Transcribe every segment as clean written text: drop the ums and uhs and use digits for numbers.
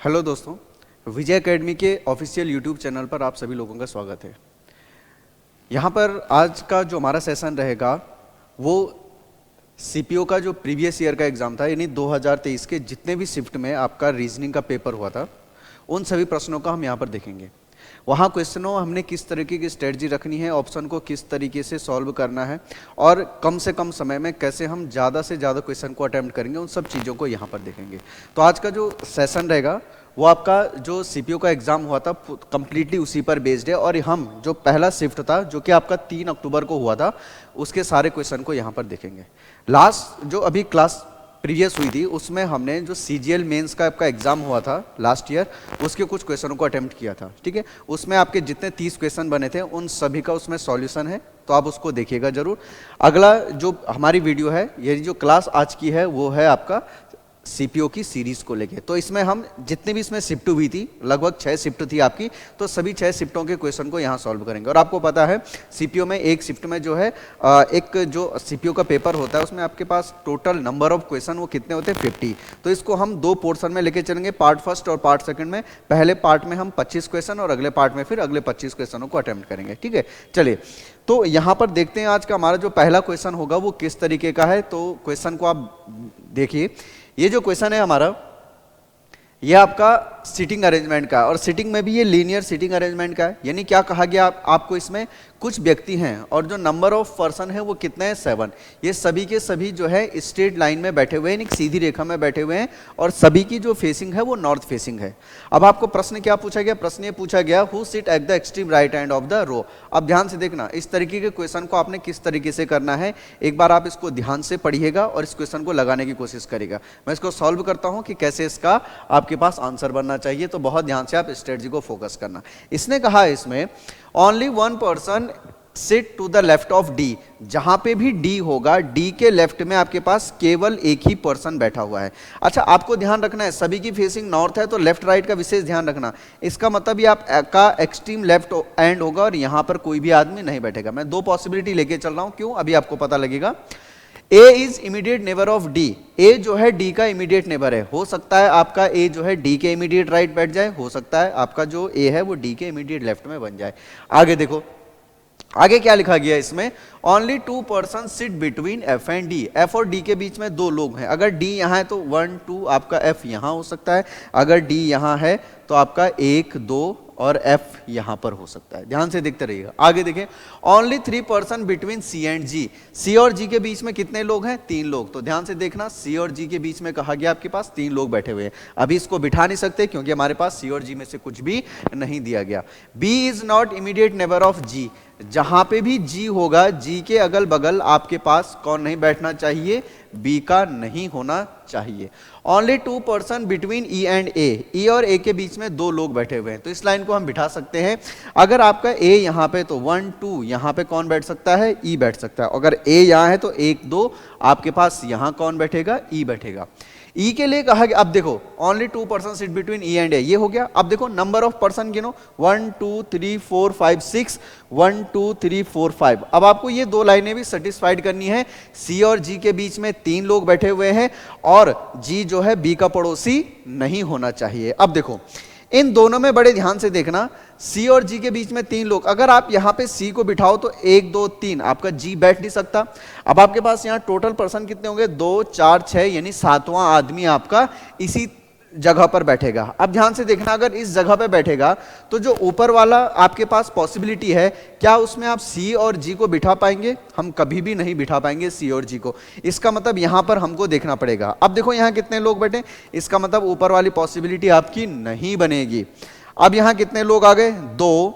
Hello दोस्तों, विजय academy के official YouTube channel पर आप सभी लोगों का स्वागत है। यहाँ पर आज का जो हमारा सेशन रहेगा वो सीपीओ का जो प्रीवियस ईयर का एग्ज़ाम था, यानी 2023 के जितने भी शिफ्ट में आपका रीजनिंग का पेपर हुआ था उन सभी प्रश्नों का हम यहाँ पर देखेंगे। वहाँ क्वेश्चनों हमने किस तरीके की स्ट्रेटजी रखनी है, ऑप्शन को किस तरीके से सॉल्व करना है और कम से कम समय में कैसे हम ज़्यादा से ज़्यादा क्वेश्चन को अटेम्प्ट करेंगे, उन सब चीज़ों को यहाँ पर देखेंगे। तो आज का जो सेशन रहेगा वो आपका जो सीपीओ का एग्ज़ाम हुआ था कंप्लीटली उसी पर बेस्ड है, और हम जो पहला शिफ्ट था जो कि आपका 3 अक्टूबर को हुआ था उसके सारे क्वेश्चन को यहाँ पर देखेंगे। लास्ट जो अभी क्लास प्रीवियस हुई थी उसमें हमने जो सीजीएल मेंस का आपका एग्जाम हुआ था लास्ट ईयर उसके कुछ क्वेश्चनों को अटेम्प्ट किया था, ठीक है। उसमें आपके जितने 30 क्वेश्चन बने थे उन सभी का उसमें सॉल्यूशन है, तो आप उसको देखिएगा जरूर। अगला जो हमारी वीडियो है, ये जो क्लास आज की है वो है आपका सीपीओ की सीरीज को लेके। तो इसमें हम जितनी भी इसमें शिफ्ट हुई थी, लगभग 6 शिफ्ट थी आपकी, तो सभी 6 शिफ्टों के क्वेश्चन को यहाँ सॉल्व करेंगे। और आपको पता है सीपीओ में एक शिफ्ट में जो है एक जो सीपीओ का पेपर होता है उसमें आपके पास टोटल नंबर ऑफ क्वेश्चन वो कितने होते हैं 50। तो इसको हम 2 पोर्शन में लेके चलेंगे, पार्ट फर्स्ट और पार्ट सेकंड में। पहले पार्ट में हम 25 क्वेश्चन और अगले पार्ट में फिर अगले 25 क्वेश्चनों को अटेम्प्ट करेंगे, ठीक है। चलिए तो यहाँ पर देखते हैं आज का हमारा जो पहला क्वेश्चन होगा वो किस तरीके का है। तो क्वेश्चन को आप देखिए, ये जो क्वेश्चन है हमारा ये आपका सीटिंग अरेंजमेंट का, और सीटिंग में भी ये लीनियर सीटिंग अरेंजमेंट का है। यानी क्या कहा गया आपको, इसमें कुछ व्यक्ति हैं और जो नंबर ऑफ पर्सन है वो कितने हैं 7। ये सभी के सभी जो है स्ट्रेट लाइन में बैठे हुए हैं, एक सीधी रेखा में बैठे हुए हैं, और सभी की जो फेसिंग है वो नॉर्थ फेसिंग है। अब आपको प्रश्न क्या पूछा गया, प्रश्न ये पूछा गया who sit at the extreme right end of the row. अब ध्यान से देखना, इस तरीके के क्वेश्चन को आपने किस तरीके से करना है, एक बार आप इसको ध्यान से पढ़िएगा और इस क्वेश्चन को लगाने की कोशिश करिएगा। मैं इसको सॉल्व करता हूं कि कैसे इसका आपके पास आंसर बनना चाहिए, तो बहुत ध्यान से आप स्ट्रेटजी को फोकस करना। इसने कहा है इसमें only one person sit to the left of D. जहां पे भी डी होगा, डी के लेफ्ट में आपके पास केवल एक ही पर्सन बैठा हुआ है। अच्छा, आपको ध्यान रखना है सभी की फेसिंग नॉर्थ है तो लेफ्ट राइट का विशेष ध्यान रखना। इसका मतलब ये आपका एक्सट्रीम लेफ्ट एंड होगा और यहां पर कोई भी आदमी नहीं बैठेगा। मैं 2 पॉसिबिलिटी लेके चल रहा हूं, क्यों अभी आपको पता लगेगा। A is immediate neighbour of D. A जो है डी का इमीडिएट नेबर है। हो सकता है आपका ए जो है डी के इमीडिएट राइट बैठ जाए, हो सकता है आपका जो ए है वो डी के इमीडिएट लेफ्ट में बन जाए। आगे देखो, आगे क्या लिखा गया इसमें, only 2 person sit between F and D. F और डी के बीच में 2 लोग हैं। अगर डी यहाँ है तो 1 2 आपका एफ यहाँ हो सकता है, अगर डी यहाँ है तो आपका 1 2 और एफ यहां पर हो सकता है। ध्यान से देखते रहिएगा। आगे देखें, only 3 person between C and G. C और जी के बीच में कितने लोग हैं, 3 लोग। तो ध्यान से देखना, सी और जी के बीच में कहा गया आपके पास 3 लोग बैठे हुए हैं। अभी इसको बिठा नहीं सकते क्योंकि हमारे पास सी और जी में से कुछ भी नहीं दिया गया। B is not immediate neighbour of G. जहां पे भी जी होगा, जी के अगल बगल आपके पास कौन नहीं बैठना चाहिए, बी का नहीं होना चाहिए। Only 2 person between E and A. E और ए के बीच में 2 लोग बैठे हुए हैं, तो इस लाइन को हम बिठा सकते हैं। अगर आपका ए यहाँ पे तो 1 2 यहाँ पे कौन बैठ सकता है, ई बैठ सकता है। अगर ए यहाँ है तो 1 2 आपके पास यहाँ कौन बैठेगा, ई बैठेगा। ई के लिए कहा गया, अब देखो only 2 person sit between E and A, ये हो गया। अब देखो नंबर ऑफ पर्सन गिनो, 1 2 3 4 5 6, 1 2 3 4 5। अब आपको ये 2 लाइनें भी सेटिस्फाइड करनी है। सी और जी के बीच में 3 लोग बैठे हुए हैं और जी जो है बी का पड़ोसी नहीं होना चाहिए। अब देखो इन दोनों में बड़े ध्यान से देखना, सी और जी के बीच में 3 लोग। अगर आप यहां पे सी को बिठाओ तो 1 2 3 आपका जी बैठ नहीं सकता। अब आपके पास यहां टोटल पर्सन कितने होंगे, 2 4 6, यानी 7वां आदमी आपका इसी जगह पर बैठेगा। अब ध्यान से देखना, अगर इस जगह पे बैठेगा तो जो ऊपर वाला आपके पास पॉसिबिलिटी है, क्या उसमें आप सी और जी को बिठा पाएंगे, हम कभी भी नहीं बिठा पाएंगे सी और जी को। इसका मतलब यहां पर हमको देखना पड़ेगा। अब देखो यहां कितने लोग बैठे, इसका मतलब ऊपर वाली पॉसिबिलिटी आपकी नहीं बनेगी। अब यहां कितने लोग आ गए, 2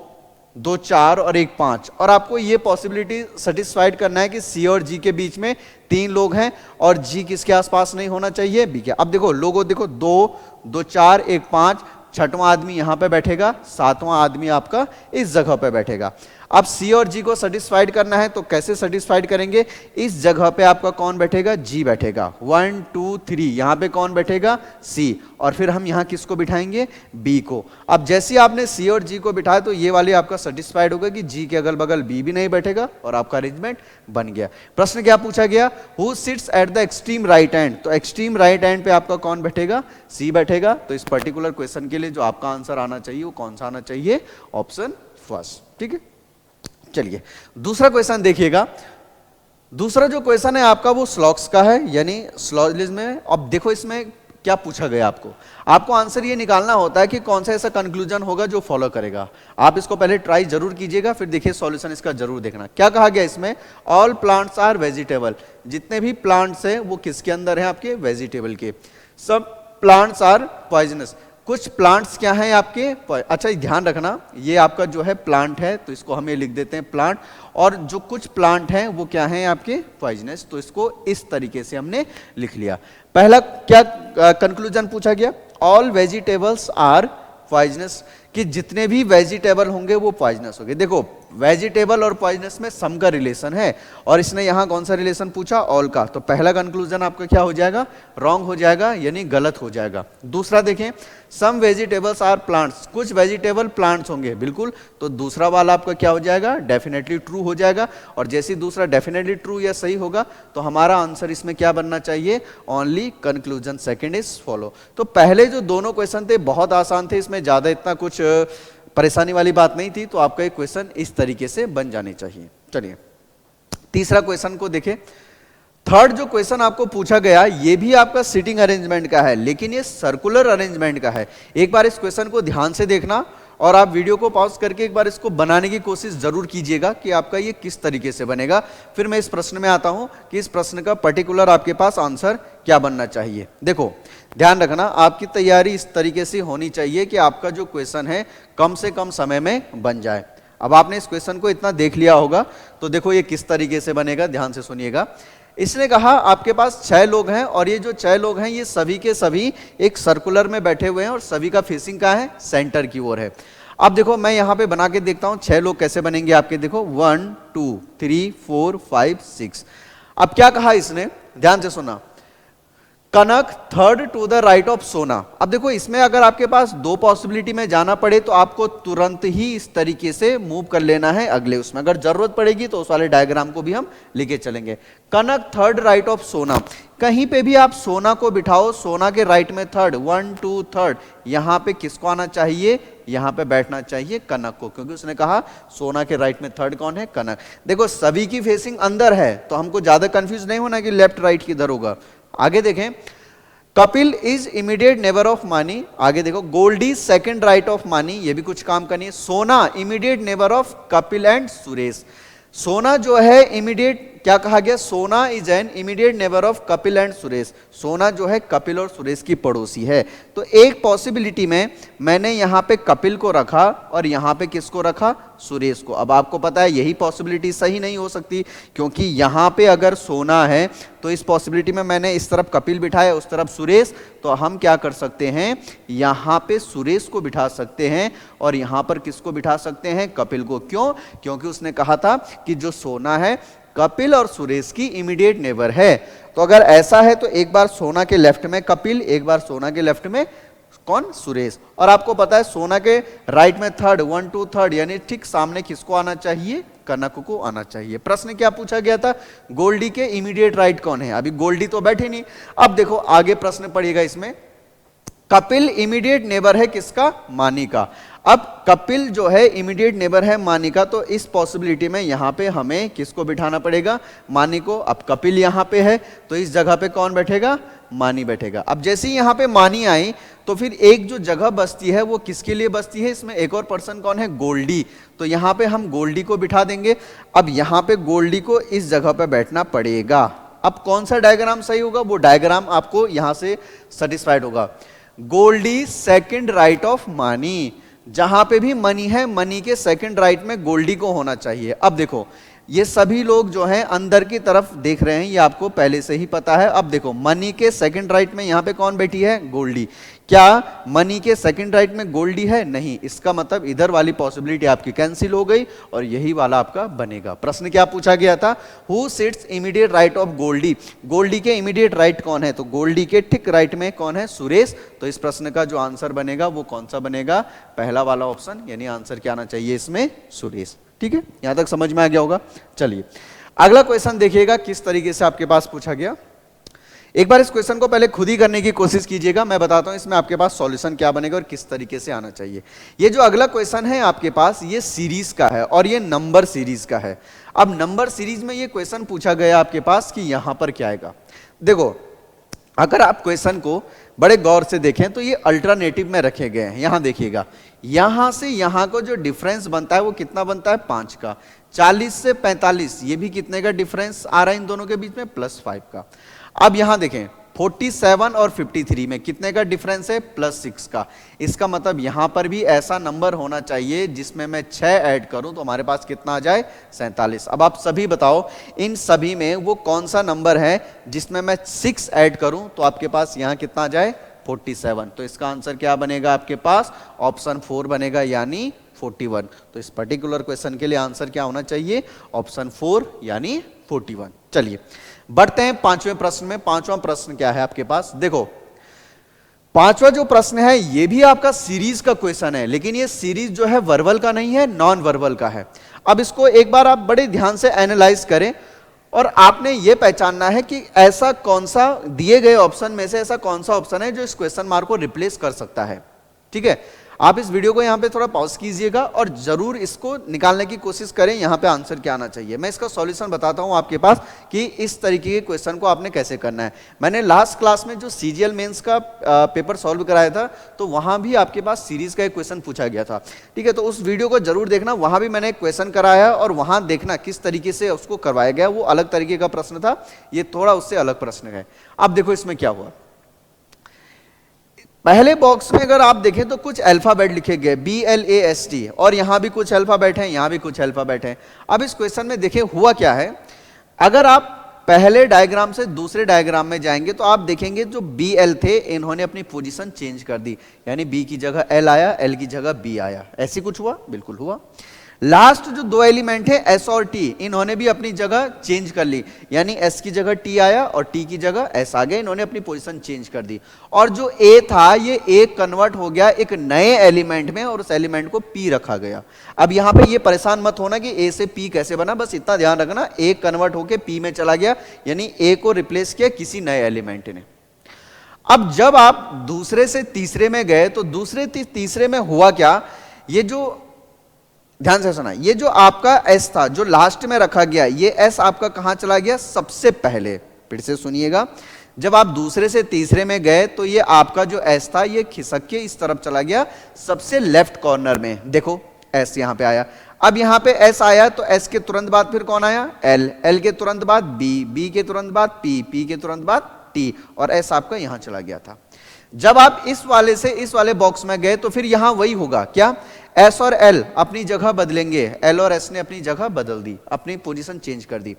2 4 और 1 5, और आपको ये पॉसिबिलिटी सेटिस्फाइड करना है कि सी और जी के बीच में 3 लोग हैं और जी किसके आसपास नहीं होना चाहिए, बी के। अब देखो लोगों, देखो 2 2 4 1 5, छठवां आदमी यहां पे बैठेगा, सातवां आदमी आपका इस जगह पे बैठेगा। अब सी और जी को सेटिस्फाइड करना है तो कैसे सेटिस्फाइड करेंगे, इस जगह पे आपका कौन बैठेगा, जी बैठेगा। 1 2 3 यहां पे कौन बैठेगा, सी, और फिर हम यहां किसको बिठाएंगे, बी को। अब जैसे आपने सी और जी को बिठाया तो ये वाले आपका सेटिस्फाइड होगा कि जी के अगल बगल बी भी नहीं बैठेगा और आपका अरेंजमेंट बन गया। प्रश्न क्या पूछा गया, who sits eight the extreme right hand, तो एक्सट्रीम राइट हैंड पे आपका कौन बैठेगा, सी बैठेगा। तो इस पर्टिकुलर क्वेश्चन के लिए जो आपका आंसर आना चाहिए वो कौन सा आना चाहिए, ऑप्शन फर्स्ट। ठीक है, चलिए दूसरा क्वेश्चन देखिएगा। दूसरा जो क्वेश्चन है आपका वो स्लॉग्स का है, यानी स्लॉजिज्म में। अब देखो इसमें क्या पूछा गया, आपको आंसर ये निकालना होता है कि कौन सा ऐसा कंक्लूजन होगा जो फॉलो करेगा। आप इसको पहले ट्राई जरूर कीजिएगा, फिर देखिए सॉल्यूशन इसका जरूर देखना। क्या कहा गया इसमें, ऑल प्लांट्स आर वेजिटेबल, जितने भी प्लांट्स हैं वो किसके अंदर हैं, आपके वेजिटेबल के। सब प्लांट्स आर पॉइजनस, कुछ प्लांट्स क्या हैं आपके, अच्छा ध्यान रखना ये आपका जो है प्लांट है तो इसको हम ये लिख देते हैं प्लांट, और जो कुछ प्लांट हैं वो क्या हैं आपके पॉइजनस, तो इसको इस तरीके से हमने लिख लिया। पहला क्या कंक्लूजन पूछा गया, ऑल वेजिटेबल्स आर पॉइजनस, कि जितने भी वेजिटेबल होंगे वो पॉइजनस होंगे। देखो वेजिटेबल और पॉइजनस में सम का रिलेशन है, और इसने यहां कौन सा रिलेशन पूछा, ऑल का, तो पहला कंक्लूजन आपका क्या हो जाएगा, रॉन्ग हो जाएगा, यानी गलत हो जाएगा। दूसरा देखें, सम वेजिटेबल्स आर प्लांट्स, कुछ वेजिटेबल प्लांट्स होंगे, बिल्कुल, तो दूसरा वाला आपका क्या हो जाएगा, डेफिनेटली ट्रू हो जाएगा। और जैसे दूसरा डेफिनेटली ट्रू या सही होगा तो हमारा आंसर इसमें क्या बनना चाहिए, only conclusion second is follow. तो पहले जो दोनों क्वेश्चन थे बहुत आसान थे, इसमें ज्यादा इतना कुछ परेशानी वाली बात नहीं थी, तो आपका एक क्वेश्चन इस तरीके से बन जाने चाहिए। चलिए तीसरा क्वेश्चन को देखें। थर्ड जो क्वेश्चन आपको पूछा गया ये भी आपका सीटिंग अरेंजमेंट का है, लेकिन ये सर्कुलर अरेंजमेंट का है। एक बार इस क्वेश्चन को ध्यान से देखना और आप वीडियो को पॉज करके एक बार इसको बनाने की कोशिश जरूर कीजिएगा कि आपका ये किस तरीके से बनेगा। फिर मैं इस प्रश्न में आता हूं कि इस प्रश्न का पर्टिकुलर आपके पास आंसर क्या बनना चाहिए। देखो ध्यान रखना, आपकी तैयारी इस तरीके से होनी चाहिए कि आपका जो क्वेश्चन है कम से कम समय में बन जाए। अब आपने इस क्वेश्चन को इतना देख लिया होगा तो देखो ये किस तरीके से बनेगा, ध्यान से सुनिएगा। इसने कहा आपके पास 6 लोग हैं और ये जो 6 लोग हैं ये सभी के सभी एक सर्कुलर में बैठे हुए हैं और सभी का फेसिंग कहाँ है, सेंटर की ओर है। अब देखो मैं यहां पे बना के देखता हूं 6 लोग कैसे बनेंगे आपके, देखो 1 2 3 4 5 6। अब क्या कहा इसने, ध्यान से सुना, Kanak third to the right of Sona. अब देखो इसमें अगर आपके पास 2 पॉसिबिलिटी में जाना पड़े तो आपको तुरंत ही इस तरीके से मूव कर लेना है अगले उसमें, अगर जरूरत पड़ेगी तो उस वाले डायग्राम को भी हम लेके चलेंगे। कनक थर्ड राइट ऑफ सोना, कहीं पे भी आप सोना को बिठाओ, सोना के राइट में थर्ड, 1 2 थर्ड, यहां पे किसको आना चाहिए, यहां पे बैठना चाहिए कनक को, क्योंकि उसने कहा सोना के राइट में थर्ड कौन है, कनक। देखो सभी की फेसिंग अंदर है तो हमको ज्यादा कंफ्यूज नहीं होना कि लेफ्ट राइट किधर होगा। आगे देखें, Kapil is immediate neighbour of मानी, आगे देखो गोल्डी सेकंड राइट ऑफ मानी, ये भी कुछ काम करनी है। सोना immediate neighbour of Kapil and Suresh, सोना जो है इमीडिएट, क्या कहा गया, सोना is an immediate neighbour of Kapil and Suresh, सोना जो है कपिल और सुरेश की पड़ोसी है। तो एक पॉसिबिलिटी में मैंने यहां पे कपिल को रखा और यहां पे किसको रखा, सुरेश को। अब आपको पता है यही पॉसिबिलिटी सही नहीं हो सकती, क्योंकि यहां पे अगर सोना है तो इस पॉसिबिलिटी में मैंने इस तरफ कपिल बिठाया उस तरफ सुरेश, तो हम क्या कर सकते हैं, यहां पे सुरेश को बिठा सकते हैं और यहां पर किसको बिठा सकते हैं, कपिल को। क्यों, क्योंकि उसने कहा था कि जो सोना है कपिल और सुरेश की इमीडिएट नेबर है। तो अगर ऐसा है तो एक बार सोना के लेफ्ट में कपिल, एक बार सोना के लेफ्ट में कौन, सुरेश। और आपको पता है सोना के राइट में थर्ड, 1 2 थर्ड, यानी ठीक सामने किसको आना चाहिए, कनक को आना चाहिए। प्रश्न क्या पूछा गया था, गोल्डी के इमीडिएट राइट कौन है, अभी गोल्डी तो बैठे नहीं। अब देखो आगे प्रश्न पड़ेगा इसमें, कपिल इमीडिएट नेबर है किसका, मानी का। अब कपिल जो है इमीडिएट नेबर है मानी का, तो इस पॉसिबिलिटी में यहां पे हमें किसको बिठाना पड़ेगा, मानी को। अब कपिल यहां पे है तो इस जगह पे कौन बैठेगा, मानी बैठेगा। अब जैसे ही यहां पे मानी आई तो फिर एक जो जगह बचती है वो किसके लिए बचती है, इसमें एक और पर्सन कौन है, गोल्डी, तो यहां पे हम गोल्डी को बिठा देंगे। अब यहां पे गोल्डी को इस जगह पे बैठना पड़ेगा। अब कौन सा डायग्राम सही होगा, वो डायग्राम आपको यहां से सेटिस्फाइड होगा। गोल्डी सेकंड राइट ऑफ मानी, जहां पे भी मनी है मनी के सेकंड राइट में गोल्डी को होना चाहिए। अब देखो ये सभी लोग जो हैं अंदर की तरफ देख रहे हैं, ये आपको पहले से ही पता है। अब देखो मनी के सेकंड राइट में यहां पे कौन बैठी है, गोल्डी। क्या मनी के सेकंड राइट में गोल्डी है, नहीं, इसका मतलब इधर वाली पॉसिबिलिटी आपकी कैंसिल हो गई और यही वाला आपका बनेगा। प्रश्न क्या पूछा गया था, who sits immediate right of Goldie, Goldie के इमीडिएट राइट कौन है, तो गोल्डी के ठीक राइट में कौन है, सुरेश। तो इस प्रश्न का जो आंसर बनेगा वो कौन सा बनेगा, पहला वाला ऑप्शन, यानी आंसर क्या आना चाहिए इसमें, सुरेश। ठीक है, यहां तक समझ में आ गया होगा। चलिए अगला क्वेश्चन देखिएगा किस तरीके से आपके पास पूछा गया। एक बार इस क्वेश्चन को पहले खुद ही करने की कोशिश कीजिएगा, मैं बताता हूं इसमें आपके पास सॉल्यूशन क्या बनेगा और किस तरीके से आना चाहिए। ये जो अगला क्वेश्चन है आपके पास, ये सीरीज का है और ये नंबर सीरीज का है। अब नंबर सीरीज में ये क्वेश्चन पूछा गया आपके पास कि यहां पर क्या आएगा। देखो अगर आप क्वेश्चन को बड़े गौर से देखें तो ये अल्टरनेटिव में रखे गए हैं। यहां देखिएगा, यहां से यहां को जो डिफरेंस बनता है वो कितना बनता है, 5 का। 40 से 45 ये भी कितने का डिफरेंस आ रहा है इन दोनों के बीच में, +5 का। अब यहां देखें 47 और 53 में कितने का डिफरेंस है, +6 का। इसका मतलब यहां पर भी ऐसा नंबर होना चाहिए जिसमें मैं 6 ऐड करूं तो हमारे पास कितना आ जाए, 47। अब आप सभी बताओ इन सभी में वो कौन सा नंबर है जिसमें मैं 6 ऐड करूं तो आपके पास यहां कितना आ जाए, 47। तो इसका आंसर क्या बनेगा आपके पास, ऑप्शन 4 बनेगा, यानी 41। तो इस पर्टिकुलर क्वेश्चन के लिए आंसर क्या होना चाहिए, ऑप्शन 4 यानी 41। चलिए बढ़ते हैं पांचवें प्रश्न में। पांचवा प्रश्न क्या है आपके पास, देखो पांचवा जो प्रश्न है ये भी आपका सीरीज का क्वेश्चन है, लेकिन ये सीरीज जो है वर्बल का नहीं है, नॉन वर्बल का है। अब इसको एक बार आप बड़े ध्यान से एनालाइज करें और आपने ये पहचानना है कि ऐसा कौन सा दिए गए ऑप्शन में से ऐसा कौन सा ऑप्शन है जो इस क्वेश्चन मार्क को रिप्लेस कर सकता है। ठीक है, आप इस वीडियो को यहां पे थोड़ा पॉज कीजिएगा और जरूर इसको निकालने की कोशिश करें यहां पे आंसर क्या आना चाहिए। मैं इसका सॉल्यूशन बताता हूं आपके पास कि इस तरीके के क्वेश्चन को आपने कैसे करना है। मैंने लास्ट क्लास में जो सीजीएल मेंस का पेपर सॉल्व कराया था तो वहां भी आपके पास सीरीज का एक क्वेश्चन पूछा गया था। ठीक है, तो उस वीडियो को जरूर देखना, वहां भी मैंने एक क्वेश्चन कराया और वहां देखना किस तरीके से उसको करवाया गया। वो अलग तरीके का प्रश्न था, ये थोड़ा उससे अलग प्रश्न है। अब देखो इसमें क्या हुआ, पहले बॉक्स में अगर आप देखें तो कुछ अल्फाबेट लिखे गए BLAST और यहां भी कुछ अल्फाबेट हैं, यहां भी कुछ अल्फाबेट हैं। अब इस क्वेश्चन में देखें हुआ क्या है, अगर आप पहले डायग्राम से दूसरे डायग्राम में जाएंगे तो आप देखेंगे जो BL थे इन्होंने अपनी पोजीशन चेंज कर दी, यानी B की जगह L आया, L की जगह B आया। ऐसी कुछ हुआ, बिल्कुल हुआ। लास्ट जो दो एलिमेंट है S और T, इन्होंने भी अपनी जगह चेंज कर ली, यानी S की जगह T आया और T की जगह S आ गया, इन्होंने अपनी पोजीशन चेंज कर दी। और जो A था ये A कन्वर्ट हो गया एक नए एलिमेंट में और उस एलिमेंट को P रखा गया। अब यहां पे ये परेशान मत होना कि A से P कैसे बना, बस इतना ध्यान रखना A कन्वर्ट होके P में चला गया, यानी A को रिप्लेस किया किसी नए एलिमेंट ने। अब जब आप दूसरे से तीसरे में गए तो दूसरे तीसरे में हुआ क्या, ये जो ध्यान से सुना, ये जो आपका S था जो लास्ट में रखा गया, ये S आपका कहां चला गया, सबसे पहले। फिर से सुनिएगा, जब आप दूसरे से तीसरे में गए तो ये आपका जो S था ये खिसक के इस तरफ चला गया सबसे लेफ्ट कॉर्नर में। देखो S यहां पे आया। अब यहां पे S आया तो S के तुरंत बाद फिर कौन आया, L, L के तुरंत बाद B, B के तुरंत बाद P, P के तुरंत बाद T और S आपका यहां चला गया था। जब आप इस वाले से इस वाले बॉक्स में गए तो फिर यहां वही होगा, क्या, S और L अपनी जगह बदलेंगे, L और S ने अपनी जगह बदल दी, अपनी पोजीशन चेंज कर दी।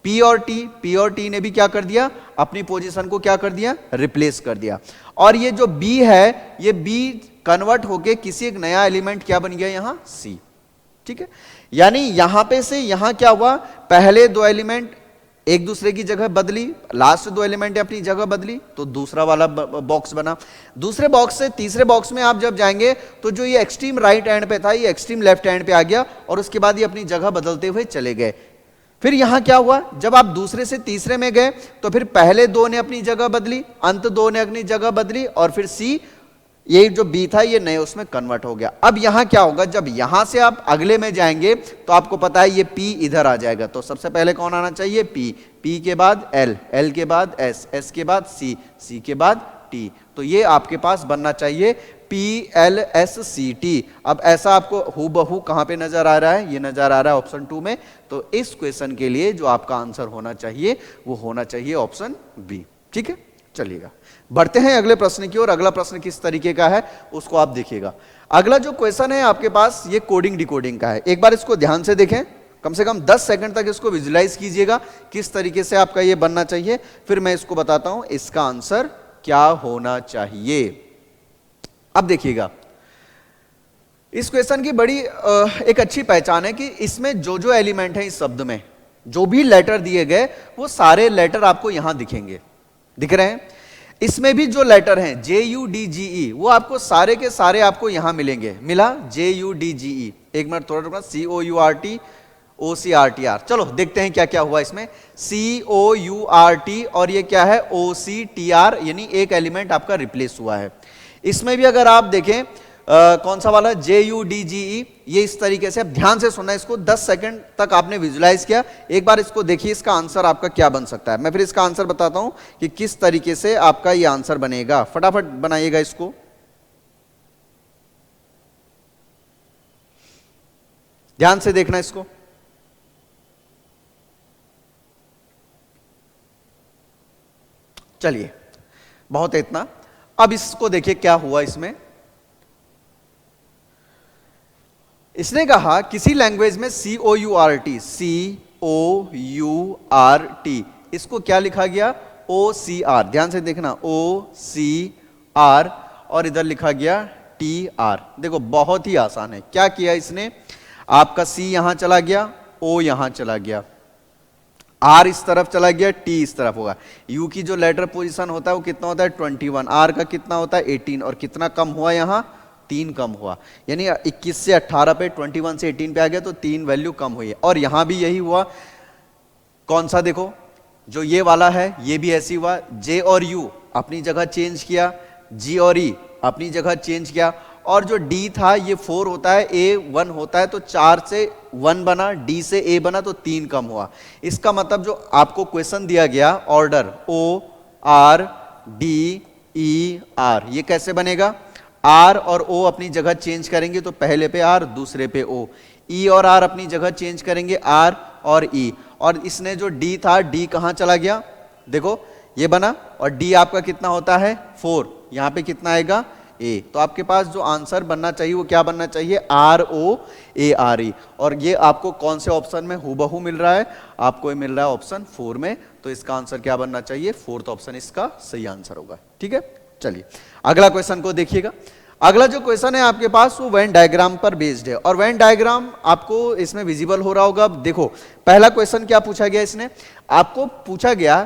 P और T ने भी क्या कर दिया, अपनी पोजीशन को क्या कर दिया, रिप्लेस कर दिया। और ये जो B है, ये B कन्वर्ट होके किसी एक नया एलिमेंट क्या बन गया, यहां C। ठीक है, यानी यहां पे से यहां क्या हुआ, पहले दो एलिमेंट एक दूसरे की जगह बदली, लास्ट दो एलिमेंट अपनी जगह बदली तो दूसरा वाला बॉक्स बना। दूसरे बॉक्स से तीसरे बॉक्स में आप जब जाएंगे तो जो ये एक्सट्रीम राइट हैंड पे था ये एक्सट्रीम लेफ्ट हैंड पे आ गया और उसके बाद ये अपनी जगह बदलते हुए चले गए। फिर यहां क्या हुआ, जब आप दूसरे से तीसरे में गए तो फिर पहले दो ने अपनी जगह बदली, अंत दो ने अपनी जगह बदली और फिर C, ये जो B था ये नए उसमें कन्वर्ट हो गया। अब यहां क्या होगा, जब यहां से आप अगले में जाएंगे तो आपको पता है ये P इधर आ जाएगा, तो सबसे पहले कौन आना चाहिए, P, P के बाद L, L के बाद S, S के बाद C, C के बाद T। तो ये आपके पास बनना चाहिए PLSCT। अब ऐसा आपको हूबहू कहां पे नजर आ रहा है, ये नजर आ रहा है ऑप्शन 2 में। तो इस क्वेश्चन के लिए जो आपका आंसर होना चाहिए वो होना चाहिए ऑप्शन B। ठीक है, चलिएगा बढ़ते हैं अगले प्रश्न की ओर। अगला प्रश्न किस तरीके का है उसको आप देखिएगा। अगला जो क्वेश्चन है आपके पास ये कोडिंग डिकोडिंग का है। एक बार इसको ध्यान से देखें, कम से कम 10 सेकंड तक इसको विजुलाइज कीजिएगा किस तरीके से आपका ये बनना चाहिए, फिर मैं इसको बताता हूं इसका आंसर क्या होना चाहिए। अब देखिएगा, इस क्वेश्चन की बड़ी एक अच्छी पहचान है कि इसमें जो जो एलिमेंट है इस शब्द में, जो भी लेटर दिए गए वो सारे लेटर आपको यहां दिखेंगे, दिख रहे हैं। इसमें भी जो लेटर हैं JUDGE वो आपको सारे के सारे आपको यहां मिलेंगे। मिला JUDGE, एक मिनट थोड़ा रुकना, COURT OCRTR। चलो देखते हैं क्या क्या हुआ इसमें। COURT और ये क्या है OCTR, यानी एक एलिमेंट आपका रिप्लेस हुआ है। इसमें भी अगर आप देखें कौन सा वाला JUDGE, ये इस तरीके से, अब ध्यान से सुनना इसको, 10 सेकंड तक आपने विजुलाइज किया, एक बार इसको देखिए इसका आंसर आपका क्या बन सकता है। मैं फिर इसका आंसर बताता हूं कि किस तरीके से आपका ये आंसर बनेगा, फटाफट बनाइएगा इसको। ध्यान से देखना इसको। चलिए बहुत है इतना, अब इसको देखिए क्या हुआ इसमें। इसने कहा किसी लैंग्वेज में COURT, इसको क्या लिखा गया OCR, ध्यान से देखना OCR, और इधर लिखा गया TR। देखो बहुत ही आसान है, क्या किया इसने, आपका C यहां चला गया, O यहां चला गया, R इस तरफ चला गया, T इस तरफ होगा। U की जो लेटर पोजीशन होता है वो कितना होता है 21, R का कितना होता है 18, और कितना कम हुआ यहां 3 कम हुआ, यानी 21 से 18 पे 21 से 18 पे आ गया तो 3 वैल्यू कम हुई है। और यहां भी यही हुआ, कौन सा देखो, जो ये वाला है ये भी ऐसी हुआ, J और U अपनी जगह चेंज किया, G और E अपनी जगह चेंज किया, और जो D था ये 4 होता है, A 1 होता है, तो 4 से 1 बना, D से A बना, तो 3 कम हुआ। इसका मतलब जो आपको क्वेश्चन दिया गया order O R D E R, ये कैसे बनेगा, R और O अपनी जगह चेंज करेंगे तो पहले पे R दूसरे पे O, E और R अपनी जगह चेंज करेंगे R और E, और इसने जो D था D कहां चला गया, देखो ये बना, और D आपका कितना होता है 4, यहां पे कितना आएगा A। तो आपके पास जो आंसर बनना चाहिए वो क्या बनना चाहिए ROARE, और ये आपको कौन से ऑप्शन में हूबहू मिल रहा है, आपको ये मिल रहा है ऑप्शन 4 में, तो इसका आंसर क्या बनना चाहिए, 4th ऑप्शन इसका सही आंसर होगा। ठीक है, चलिए अगला क्वेश्चन को देखिएगा। अगला जो क्वेश्चन है आपके पास वो वेन डायग्राम पर बेस्ड है, और वेन डायग्राम आपको इसमें विजिबल हो रहा होगा। अब देखो पहला क्वेश्चन क्या पूछा गया, इसने आपको पूछा गया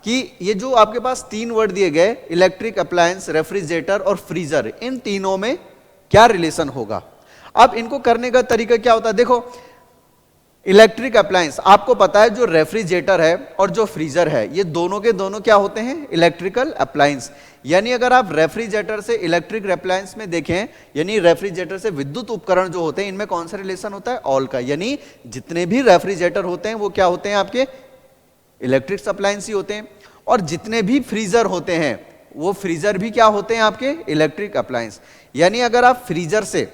कि ये जो आपके पास 3 वर्ड दिए गए, इलेक्ट्रिक अप्लायंस, रेफ्रिजरेटर और फ्रीजर, इन तीनों में क्या रिलेशन होगा। अब इनको करने का तरीका क्या होता है, देखो इलेक्ट्रिक अप्लायंस आपको पता है, जो रेफ्रिजरेटर है और जो फ्रीजर है ये दोनों के दोनों क्या होते हैं, इलेक्ट्रिकल अप्लायंस। यानी अगर आप रेफ्रिजरेटर से इलेक्ट्रिक अप्लायंस में देखें, यानी रेफ्रिजरेटर से विद्युत उपकरण जो होते हैं इनमें कौन सा रिलेशन होता है, ऑल का, यानी जितने भी रेफ्रिजरेटर होते हैं वो क्या होते हैं आपके इलेक्ट्रिक अप्लायंस ही होते हैं, और जितने भी फ्रीजर होते हैं वो फ्रीजर भी क्या होते हैं आपके इलेक्ट्रिक अप्लायंस। यानी अगर आप फ्रीजर से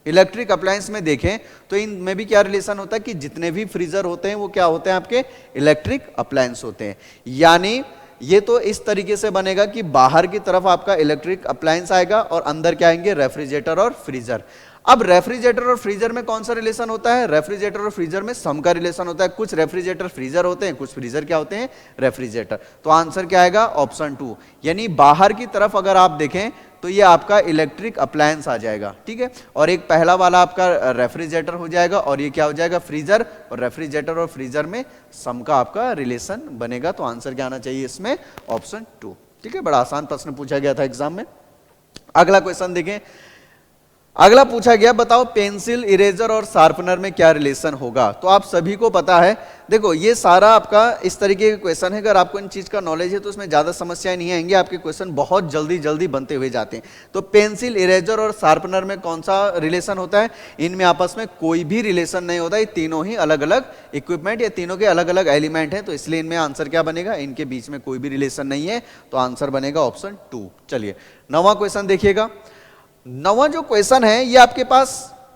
इलेक्ट्रिक अप्लायंस में देखें तो इनमें भी क्या रिलेशन होता है कि जितने भी फ्रीजर होते हैं वो क्या होते हैं आपके इलेक्ट्रिक अप्लायंस होते हैं। यानी ये तो इस तरीके से बनेगा कि बाहर की तरफ आपका इलेक्ट्रिक अप्लायंस आएगा और अंदर क्या आएंगे, रेफ्रिजरेटर और फ्रीजर। अब रेफ्रिजरेटर और फ्रीजर में कौन सा रिलेशन होता है, रेफ्रिजरेटर और फ्रीजर में सम का रिलेशन होता है। कुछ रेफ्रिजरेटर फ्रीजर होते हैं, कुछ फ्रीजर क्या होते हैं, रेफ्रिजरेटर। तो आंसर क्या आएगा, ऑप्शन 2, यानी बाहर की तरफ अगर आप देखें तो ये आपका इलेक्ट्रिक अप्लायंस आ जाएगा। ठीक है, और एक पहला वाला आपका रेफ्रिजरेटर हो जाएगा, और ये क्या हो जाएगा, फ्रीजर, और रेफ्रिजरेटर और फ्रीजर में सम का आपका रिलेशन बनेगा। तो आंसर क्या आना चाहिए इसमें, ऑप्शन 2। ठीक है, बड़ा आसान प्रश्न पूछा गया था एग्जाम में। अगला क्वेश्चन देखें, अगला पूछा गया, बताओ पेंसिल, इरेजर और शार्पनर में क्या रिलेशन होगा। तो आप सभी को पता है, देखो ये सारा आपका इस तरीके के क्वेश्चन है, अगर आपको इन चीज का नॉलेज है तो इसमें ज्यादा समस्याएं नहीं आएंगी, आपके क्वेश्चन बहुत जल्दी जल्दी बनते हुए जाते हैं। तो पेंसिल, इरेजर और शार्पनर में कौन सा रिलेशन होता है, इनमें आपस में कोई भी रिलेशन नहीं होता, ये तीनों ही अलग अलग इक्विपमेंट, ये तीनों के अलग अलग एलिमेंट हैं, तो इसलिए इनमें आंसर क्या बनेगा, इनके बीच में कोई भी रिलेशन नहीं है, तो आंसर बनेगा ऑप्शन 2। चलिए 9वां क्वेश्चन देखिएगा। 9वां जो क्वेश्चन है ये आपके पास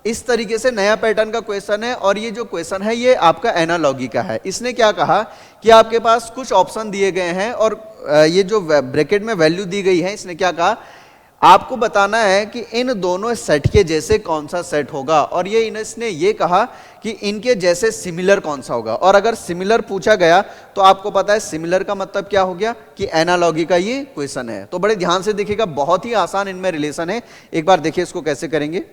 इस तरीके से नया पैटर्न का क्वेश्चन है, और ये जो क्वेश्चन है ये आपका एनालॉजी का है। इसने क्या कहा कि आपके पास कुछ ऑप्शन दिए गए हैं और ये जो ब्रैकेट में वैल्यू दी गई है, इसने क्या कहा, आपको बताना है कि इन दोनों सेट के जैसे कौन सा सेट होगा, और ये इसने ये कहा कि इनके जैसे सिमिलर कौन सा होगा। और अगर सिमिलर पूछा गया तो आपको पता है सिमिलर का मतलब क्या हो गया कि एनालॉगी का ये क्वेश्चन है। तो बड़े ध्यान से देखिएगा, बहुत ही आसान इनमें रिलेशन है। एक बार देखिए इसको कैसे करेंगे।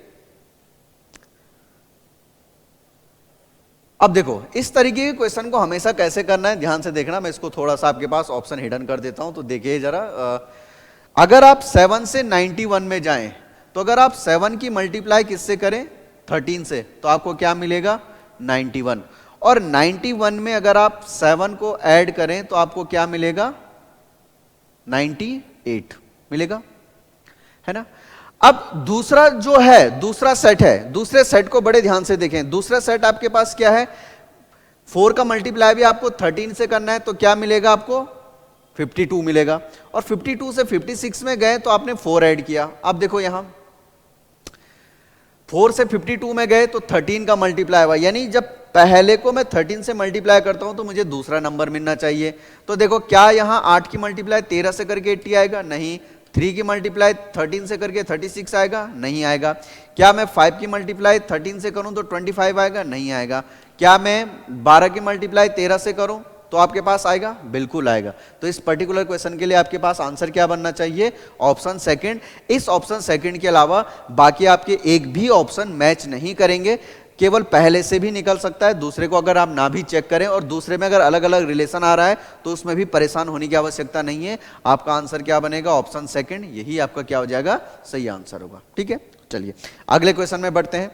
अब देखो इस तरीके के क्वेश्चन को हमेशा कैसे करना है, ध्यान से देखना। मैं इसको थोड़ा सा आपके पास ऑप्शन हिडन कर देता हूं, तो देखिए जरा। अगर आप 7 से 91 में जाएं तो अगर आप 7 की मल्टीप्लाई किससे करें, 13 से, तो आपको क्या मिलेगा, 91। और 91 में अगर आप 7 को ऐड करें तो आपको क्या मिलेगा, 98 मिलेगा, है ना। अब दूसरा जो है, दूसरा सेट है, दूसरे सेट को बड़े ध्यान से देखें। दूसरा सेट आपके पास क्या है, 4 का मल्टीप्लाई भी आपको 13 से करना है, तो क्या मिलेगा आपको, 52 मिलेगा। और 52 से 56 में गए तो आपने 4 ऐड किया। अब देखो यहां 4 से 52 में गए तो 13 का मल्टीप्लाई हुआ, यानी जब पहले को मैं 13 से मल्टीप्लाई करता हूं तो मुझे दूसरा नंबर मिलना चाहिए। तो देखो क्या यहां 8 की मल्टीप्लाई 13 से करके 80 आएगा, नहीं। 3 की मल्टीप्लाई 13 से करके 36 आएगा, नहीं आएगा। क्या मैं 5 की मल्टीप्लाई 13 से करूं तो 25 आएगा, नहीं आएगा। क्या मैं 12 की मल्टीप्लाई 13 से करूं तो आपके पास आएगा, बिल्कुल आएगा। तो इस पर्टिकुलर क्वेश्चन के लिए आपके पास आंसर क्या बनना चाहिए, ऑप्शन सेकंड। इस ऑप्शन सेकंड के अलावा बाकी आपके एक भी ऑप्शन मैच नहीं करेंगे, केवल पहले से भी निकल सकता है, दूसरे को अगर आप ना भी चेक करें और दूसरे में अगर अलग अलग रिलेशन आ रहा है तो उसमें भी परेशान होने की आवश्यकता नहीं है। आपका आंसर क्या बनेगा, ऑप्शन सेकंड, यही आपका क्या हो जाएगा, सही आंसर होगा। ठीक है, चलिए अगले क्वेश्चन में बढ़ते हैं।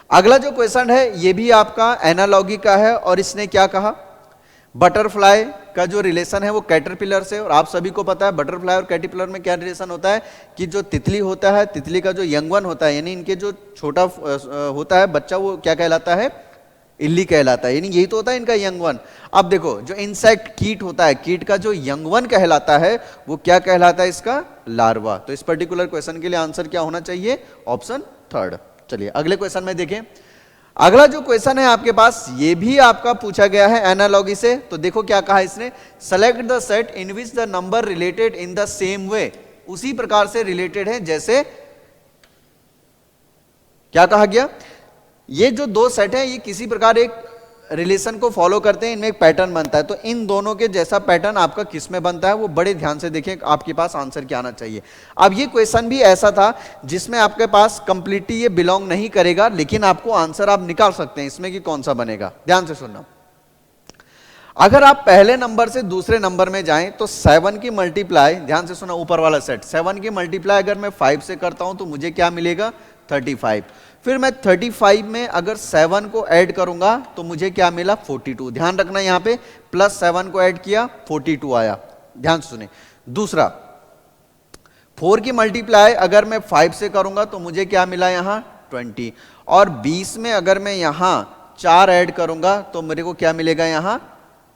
अगला जो क्वेश्चन है ये भी आपका एनालॉगी का है, और इसने क्या कहा, बटरफ्लाई का जो रिलेशन है वो कैटरपिलर से। और आप सभी को पता है बटरफ्लाई और कैटरपिलर में क्या रिलेशन होता है कि जो तितली होता है, तितली का जो यंग वन होता है, यानी इनके जो छोटा होता है बच्चा, वो क्या कहलाता है, इल्ली कहलाता है, यानी यही तो होता है इनका यंग वन। अब देखो जो इंसेक्ट कीट होता है, कीट का जो यंग वन कहलाता है वो क्या कहलाता है, इसका लार्वा। तो इस पर्टिकुलर क्वेश्चन के लिए आंसर क्या होना चाहिए, ऑप्शन थर्ड। चलिए अगले क्वेश्चन में देखें। अगला जो क्वेश्चन है आपके पास ये भी आपका पूछा गया है एनालॉगी से। तो देखो क्या कहा इसने, select the set in which the number related in the same way, उसी प्रकार से रिलेटेड है जैसे, क्या कहा गया, ये जो दो सेट है ये किसी प्रकार एक रिलेशन को फॉलो करते हैं, इनमें एक पैटर्न बनता है। तो इन दोनों के जैसा पैटर्न आपका किस में बनता है, वो बड़े ध्यान से देखें, आपके पास आंसर क्या आना चाहिए। अब ये क्वेश्चन भी ऐसा था जिसमें आपके पास कंप्लीटली ये बिलोंग नहीं करेगा, लेकिन आपको आंसर आप निकाल सकते हैं इसमें कि कौन सा बनेगा। ध्यान से सुनना, अगर आप पहले नंबर से दूसरे नंबर में जाएं तो 7 की मल्टीप्लाई, ध्यान से सुना ऊपर वाला सेट, 7 की मल्टीप्लाई अगर मैं 5 से करता हूं तो मुझे क्या मिलेगा, 35। फिर मैं 35 में अगर 7 को ऐड करूंगा तो मुझे क्या मिला, 42। ध्यान रखना यहां पे प्लस 7 को ऐड किया 42 आया। ध्यान से सुने, दूसरा 4 की मल्टीप्लाई अगर मैं 5 से करूंगा तो मुझे क्या मिला, यहां 20। और 20 में अगर मैं यहां 4 ऐड करूंगा तो मेरे को क्या मिलेगा, यहां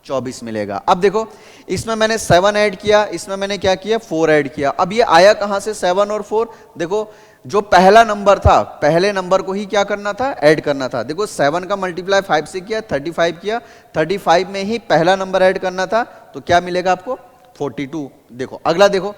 24 मिलेगा। अब देखो इसमें मैंने 7 ऐड किया, इसमें मैंने क्या किया, 4 ऐड किया। अब ये आया कहां से, 7 और 4। देखो जो पहला नंबर था, पहले नंबर को ही क्या करना था, ऐड करना था। देखो 7 का मल्टीप्लाई 5 से किया, 35 किया, 35 में ही पहला नंबर ऐड करना था, तो क्या मिलेगा आपको, 42। देखो अगला देखो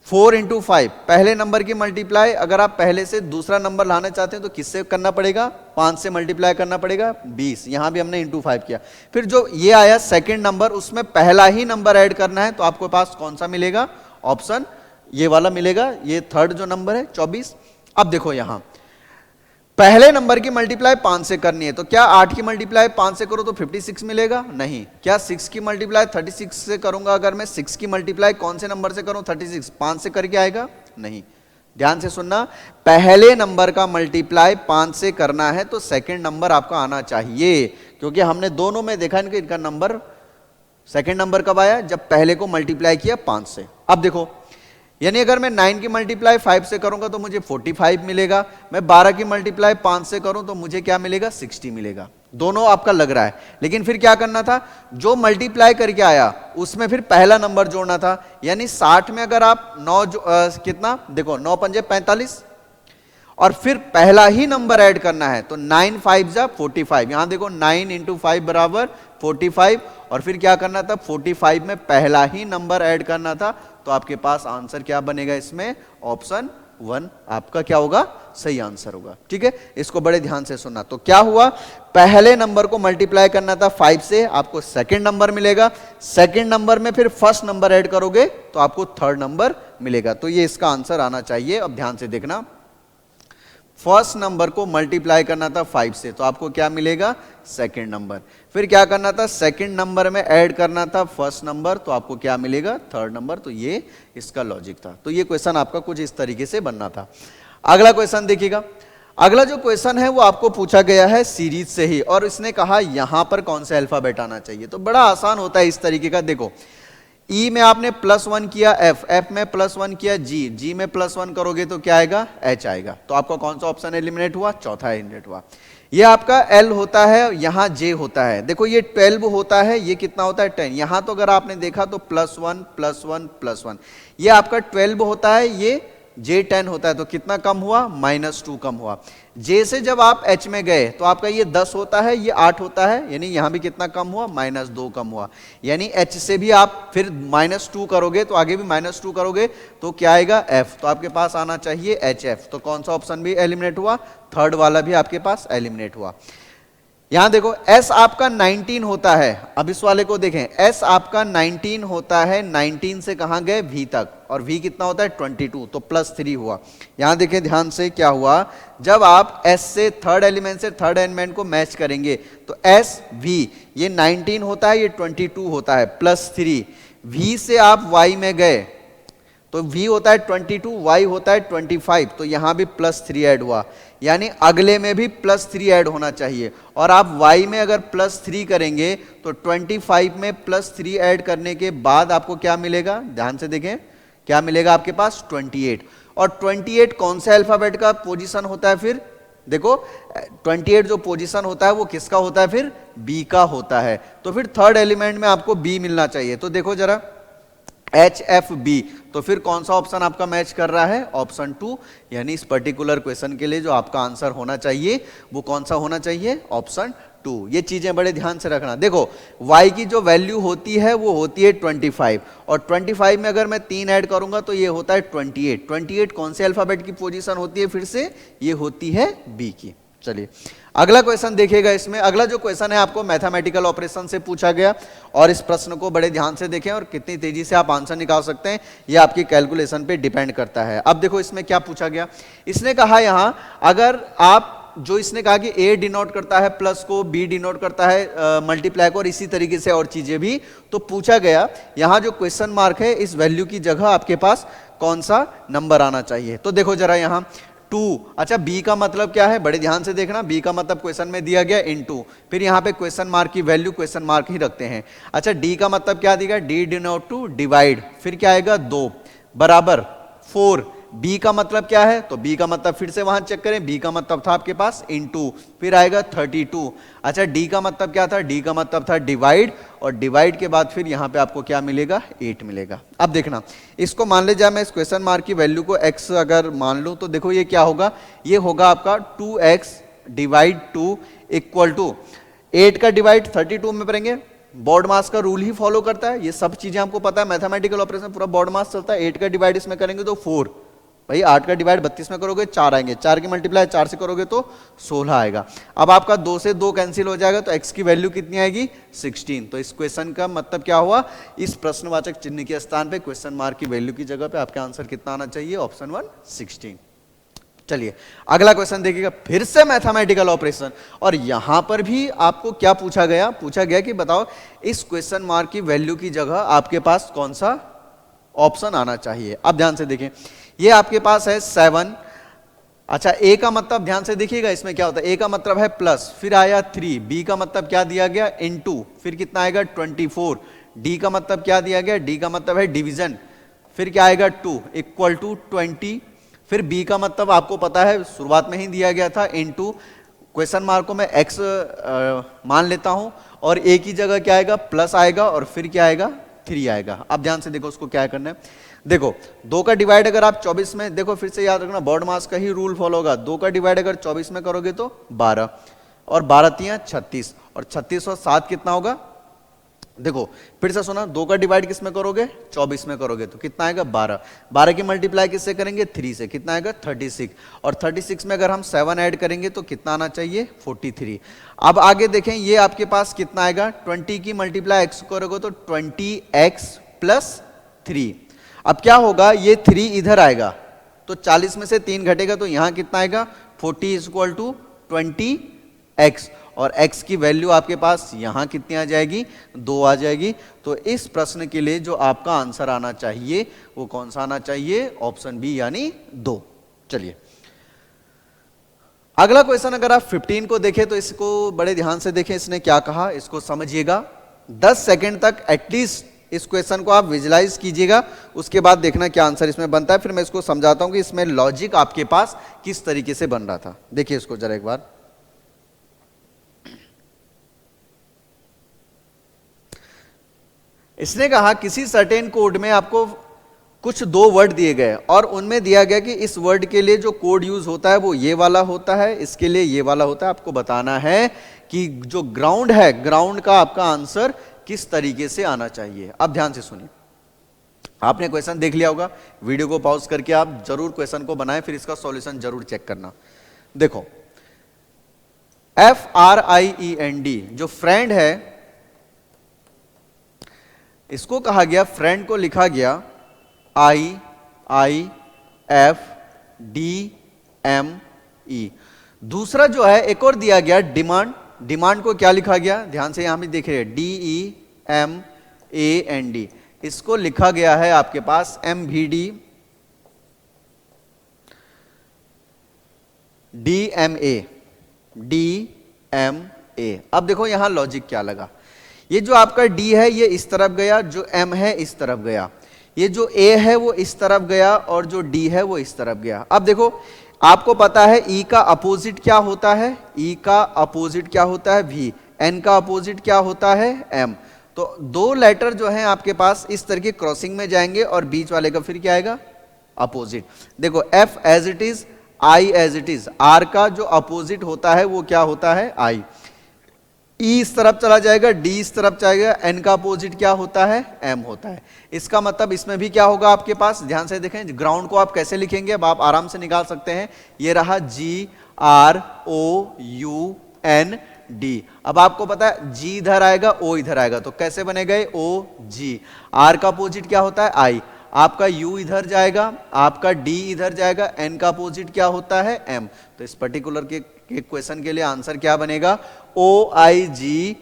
4 इंटू 5, पहले नंबर की मल्टीप्लाई अगर आप पहले से दूसरा नंबर लाना चाहते हैं तो किससे करना पड़ेगा, 5 से मल्टीप्लाई करना पड़ेगा, 20। यहां भी हमने इंटू 5 किया। फिर जो ये आया सेकंड नंबर, उसमें पहला ही नंबर ऐड करना है, तो आपके पास कौन सा मिलेगा, ऑप्शन ये वाला मिलेगा, ये थर्ड जो नंबर है 24। अब देखो यहां पहले नंबर की मल्टीप्लाई 5 से करनी है, तो क्या 8 की मल्टीप्लाई 5 से करो तो 56 मिलेगा, नहीं। क्या 6 की मल्टीप्लाई 36 से करूंगा, अगर मैं 6 की मल्टीप्लाई कौन से नंबर से करूं, 36, 5 से करके आएगा, नहीं। ध्यान से सुनना, पहले नंबर का मल्टीप्लाई 5 से करना है तो सेकंड नंबर आपका आना चाहिए, क्योंकि हमने दोनों में देखा कि इनका नंबर सेकंड नंबर कब आया, जब पहले को मल्टीप्लाई किया 5 से। अब देखो यानी अगर मैं 9 की मल्टीप्लाई 5 से करूंगा तो मुझे 45 मिलेगा, मैं 12 की मल्टीप्लाई 5 से करूं तो मुझे क्या मिलेगा, 60 मिलेगा। दोनों आपका लग रहा है, लेकिन फिर क्या करना था, जो मल्टीप्लाई करके आया उसमें फिर पहला नंबर जोड़ना था। यानी 60 में अगर आप 9 कितना देखो, 9 पंजे 45, और फिर पहला ही नंबर ऐड करना है, तो 9 5 जा 45। यहां देखो 9 इंटू 5 बराबर 45, और फिर क्या करना था, 45 में पहला ही नंबर ऐड करना था, तो आपके पास आंसर क्या बनेगा इसमें, ऑप्शन 1 आपका क्या होगा, सही आंसर होगा। ठीक है, इसको बड़े ध्यान से सुनना। तो क्या हुआ, पहले नंबर को मल्टीप्लाई करना था 5 से, आपको सेकंड नंबर मिलेगा, सेकंड नंबर में फिर फर्स्ट नंबर ऐड करोगे तो आपको थर्ड नंबर मिलेगा। तो ये इसका आंसर आना चाहिए। अब ध्यान से देखना, फर्स्ट नंबर को मल्टीप्लाई करना था 5 से, तो आपको क्या मिलेगा, सेकंड नंबर। फिर क्या करना था, सेकंड नंबर में ऐड करना था फर्स्ट नंबर, तो आपको क्या मिलेगा, थर्ड नंबर। तो ये इसका लॉजिक था। तो ये क्वेश्चन आपका कुछ इस तरीके से बनना था। अगला क्वेश्चन देखिएगा। अगला जो क्वेश्चन है वो आपको पूछा गया है सीरीज से ही, और इसने कहा यहां पर कौन सा अल्फाबेट आना चाहिए। तो बड़ा आसान होता है इस तरीके का। देखो, ई में आपने +1 किया, एफ में +1 किया, जी में +1 करोगे तो क्या आएगा, एच आएगा। तो आपका कौन सा ऑप्शन एलिमिनेट हुआ, चौथा एलिमिनेट हुआ। ये आपका एल होता है, यहां जे होता है। देखो ये 12 होता है, ये कितना होता है, 10। यहां तो अगर आपने देखा तो +1 +1 +1, ये आपका 12 होता है, ये जे 10 होता है। तो कितना कम हुआ, -2 कम हुआ। जे से जब आप एच में गए तो आपका ये 10 होता है, ये 8 होता है, यानी यहां भी कितना कम हुआ, -2 कम हुआ। यानी एच से भी आप फिर -2 करोगे तो आगे भी -2 करोगे तो क्या आएगा, एफ। तो आपके पास आना चाहिए HF। तो कौन सा ऑप्शन भी एलिमिनेट हुआ, थर्ड वाला भी आपके पास एलिमिनेट हुआ। यहां देखो S आपका 19 होता है। अब इस वाले को देखें, S आपका 19 होता है, 19 से कहां गए, V तक, और V कितना होता है, 22, तो +3 हुआ। यहां देखें ध्यान से, क्या हुआ, जब आप S से थर्ड एलिमेंट से थर्ड एलिमेंट को मैच करेंगे तो S V, ये 19 होता है, ये 22 होता है, +3। V से आप Y में गए तो V होता है 22, Y होता है 25, तो यहां भी +3 ऐड हुआ। यानी अगले में भी +3 ऐड होना चाहिए। और आप Y में अगर +3 करेंगे तो 25 में +3 ऐड करने के बाद आपको क्या मिलेगा, ध्यान से देखें, क्या मिलेगा आपके पास, 28। और 28 कौन से अल्फाबेट का पोजीशन होता है, फिर देखो 28 जो पोजीशन होता है वो किसका होता है, फिर B का होता है। तो फिर थर्ड एलिमेंट में आपको B मिलना चाहिए। तो देखो जरा, HFB, तो फिर कौन सा ऑप्शन आपका मैच कर रहा है, ऑप्शन 2। यानी इस पर्टिकुलर क्वेश्चन के लिए जो आपका आंसर होना चाहिए वो कौन सा होना चाहिए, ऑप्शन 2। ये चीजें बड़े ध्यान से रखना। देखो y की जो वैल्यू होती है वो होती है 25, और 25 में अगर मैं 3 ऐड करूंगा तो ये होता है 28। 28 कौन से अल्फाबेट की पोजीशन होती है, फिर से ये होती है B की। चलिए अगला क्वेश्चन देखिएगा। इसमें अगला जो क्वेश्चन है आपको मैथमेटिकल ऑपरेशन से पूछा गया, और इस प्रश्न को बड़े ध्यान से देखें, और कितनी तेजी से आप आंसर निकाल सकते हैं ये आपकी कैलकुलेशन पे डिपेंड करता है। अब देखो इसमें क्या पूछा गया, इसने कहा यहां, अगर आप जो इसने कहा कि A डिनोट करता है प्लस को, B डिनोट करता है मल्टीप्लाई को, और इसी तरीके से और चीजें भी। तो पूछा गया यहां जो क्वेश्चन मार्क है, इस वैल्यू की जगह आपके पास कौन सा नंबर आना चाहिए। तो देखो जरा यहां 2, अच्छा B का मतलब क्या है, बड़े ध्यान से देखना। B का मतलब क्वेश्चन में दिया गया इनटू, फिर यहां पे क्वेश्चन मार्क की वैल्यू क्वेश्चन मार्क ही रखते हैं। अच्छा D का मतलब क्या दिया, D डिनोट टू डिवाइड, फिर क्या आएगा 2 बराबर 4। B का मतलब क्या है, तो B का मतलब फिर से वहां चेक करें, B का मतलब था आपके पास इनटू, फिर आएगा 32। अच्छा D का मतलब क्या था, D का मतलब था डिवाइड, और डिवाइड के बाद फिर यहां पे आपको क्या मिलेगा, 8 मिलेगा। अब देखना, इसको मान ले जाए मैं इस क्वेश्चन मार्क की वैल्यू को x अगर मान लूं तो देखो ये क्या होगा, ये होगा आपका 2x डिवाइड 2 इक्वल टू 8 का डिवाइड 32 में करेंगे। बोर्ड मास का रूल ही फॉलो करता है, ये सब चीजें आपको पता है, मैथमेटिकल ऑपरेशन पूरा बोर्ड मास चलता है। 8 का डिवाइड इसमें करेंगे तो 4, भाई 8 का डिवाइड 32 में करोगे 4 आएंगे, 4 की मल्टीप्लाई 4 से करोगे तो 16 आएगा। अब आपका 2 से 2 कैंसिल हो जाएगा तो x की वैल्यू कितनी आएगी, 16। तो इस क्वेश्चन का मतलब क्या हुआ, इस प्रश्नवाचक चिन्ह के स्थान पे क्वेश्चन मार्क की वैल्यू की जगह पे आपका आंसर कितना आना चाहिए, ऑप्शन 1 16। चलिए अगला क्वेश्चन देखिएगा, फिर से मैथमेटिकल ऑपरेशन, और यहां पर भी आपको क्या पूछा गया, पूछा गया कि बताओ इस क्वेश्चन मार्क की वैल्यू की जगह आपके पास कौन सा ऑप्शन आना चाहिए। अब ध्यान से देखें, ये आपके पास है 7। अच्छा A का मतलब ध्यान से देखिएगा, इसमें क्या होता है, A का मतलब है प्लस, फिर आया 3, B का मतलब क्या दिया गया, इनटू, फिर कितना आएगा 24, D का मतलब क्या दिया गया, D का मतलब है डिवीजन, फिर क्या आएगा 2 इक्वल टू 20, फिर B का मतलब आपको पता है शुरुआत में ही दिया गया था, इनटू क्वेश्चन मार्क को मैं x मान लेता हूं, और A की जगह क्या आएगा, प्लस आएगा, और फिर क्या आएगा 3 आएगा। अब ध्यान से देखो उसको क्या करना है, देखो 2 का डिवाइड अगर आप 24 में, देखो फिर से याद रखना बोर्ड मास का ही रूल फॉलो होगा, 2 का डिवाइड अगर 24 में करोगे तो 12, और 12 3 36, और 36 और 7 कितना होगा देखो फिर से सुना, 2 का डिवाइड किस में करोगे, 24 में करोगे तो कितना आएगा 12। 12 की मल्टीप्लाई किससे करेंगे, 3 से, कितना आएगा 36। और 36 में अगर हम 7 ऐड करेंगे तो कितना आना चाहिए 43। अब आगे देखें, ये आपके पास कितना आएगा, 20 की मल्टीप्लाई x करोगे तो 20x प्लस 3। अब क्या होगा, ये 3 इधर आएगा तो 40 में से 3 घटेगा तो यहां कितना आएगा 40 इक्वल टू 20x, और x की वैल्यू आपके पास यहां कितनी आ जाएगी, 2 आ जाएगी। तो इस प्रश्न के लिए जो आपका आंसर आना चाहिए वो कौन सा आना चाहिए, ऑप्शन बी यानी 2। चलिए अगला क्वेश्चन अगर आप 15 को देखें तो इसको बड़े ध्यान से देखें, इसने क्या कहा इसको समझिएगा। 10 सेकंड तक एटलीस्ट इस क्वेश्चन को आप विजुलाइज कीजिएगा, उसके बाद देखना क्या आंसर इसमें बनता है। फिर मैं इसको समझाता हूं कि इसमें लॉजिक आपके पास किस तरीके से बन रहा था। देखिए इसको जरा एक बार। इसने कहा किसी सर्टेन कोड में आपको कुछ 2 वर्ड दिए गए और उनमें दिया गया कि इस वर्ड के लिए जो कोड यूज होता है वो ये वाला होता है, इसके लिए ये वाला होता है। आपको बताना है कि जो ग्राउंड है, ग्राउंड का आपका आंसर किस तरीके से आना चाहिए। अब ध्यान से सुनिए, आपने क्वेश्चन देख लिया होगा, वीडियो को पॉज करके आप जरूर क्वेश्चन को बनाएं, फिर इसका सॉल्यूशन जरूर चेक करना। देखो FRIEND जो फ्रेंड है, इसको कहा गया, फ्रेंड को लिखा गया IIFDME। दूसरा जो है एक और दिया गया डिमांड, डिमांड को क्या लिखा गया, ध्यान से यहां भी देख रहे हैं DEMAND, इसको लिखा गया है आपके पास MVD DMA। अब देखो यहां लॉजिक क्या लगा, ये जो आपका D है ये इस तरफ गया, जो M है इस तरफ गया, ये जो A है वो इस तरफ गया और जो D है वो इस तरफ गया। अब देखो आपको पता है E का अपोजिट क्या होता है, E का अपोजिट क्या होता है V, N का अपोजिट क्या होता है M। तो 2 लेटर जो हैं आपके पास इस तरह की क्रॉसिंग में जाएंगे और बीच वाले का फिर क्या आएगा अपोजिट। देखो F as it is, I as it is, R का जो अपोजिट होता है वो क्या होता है I। E इस तरफ चला जाएगा, D इस तरफ जाएगा, N का अपोजिट क्या होता है M होता है। इसका मतलब इसमें भी क्या होगा आपके पास, ध्यान से देखें, ग्राउंड को आप कैसे लिखेंगे अब आप आराम से निकाल सकते हैं। ये रहा GROUND। अब आपको पता है G इधर आएगा, O इधर आएगा, तो कैसे बनेगा OG। R का अपोजिट क्या होता है I, आपका U इधर जाएगा, आपका D इधर जाएगा, N का अपोजिट क्या होता है M। तो इस पर्टिकुलर के क्वेश्चन के लिए आंसर क्या बनेगा OIGDMU।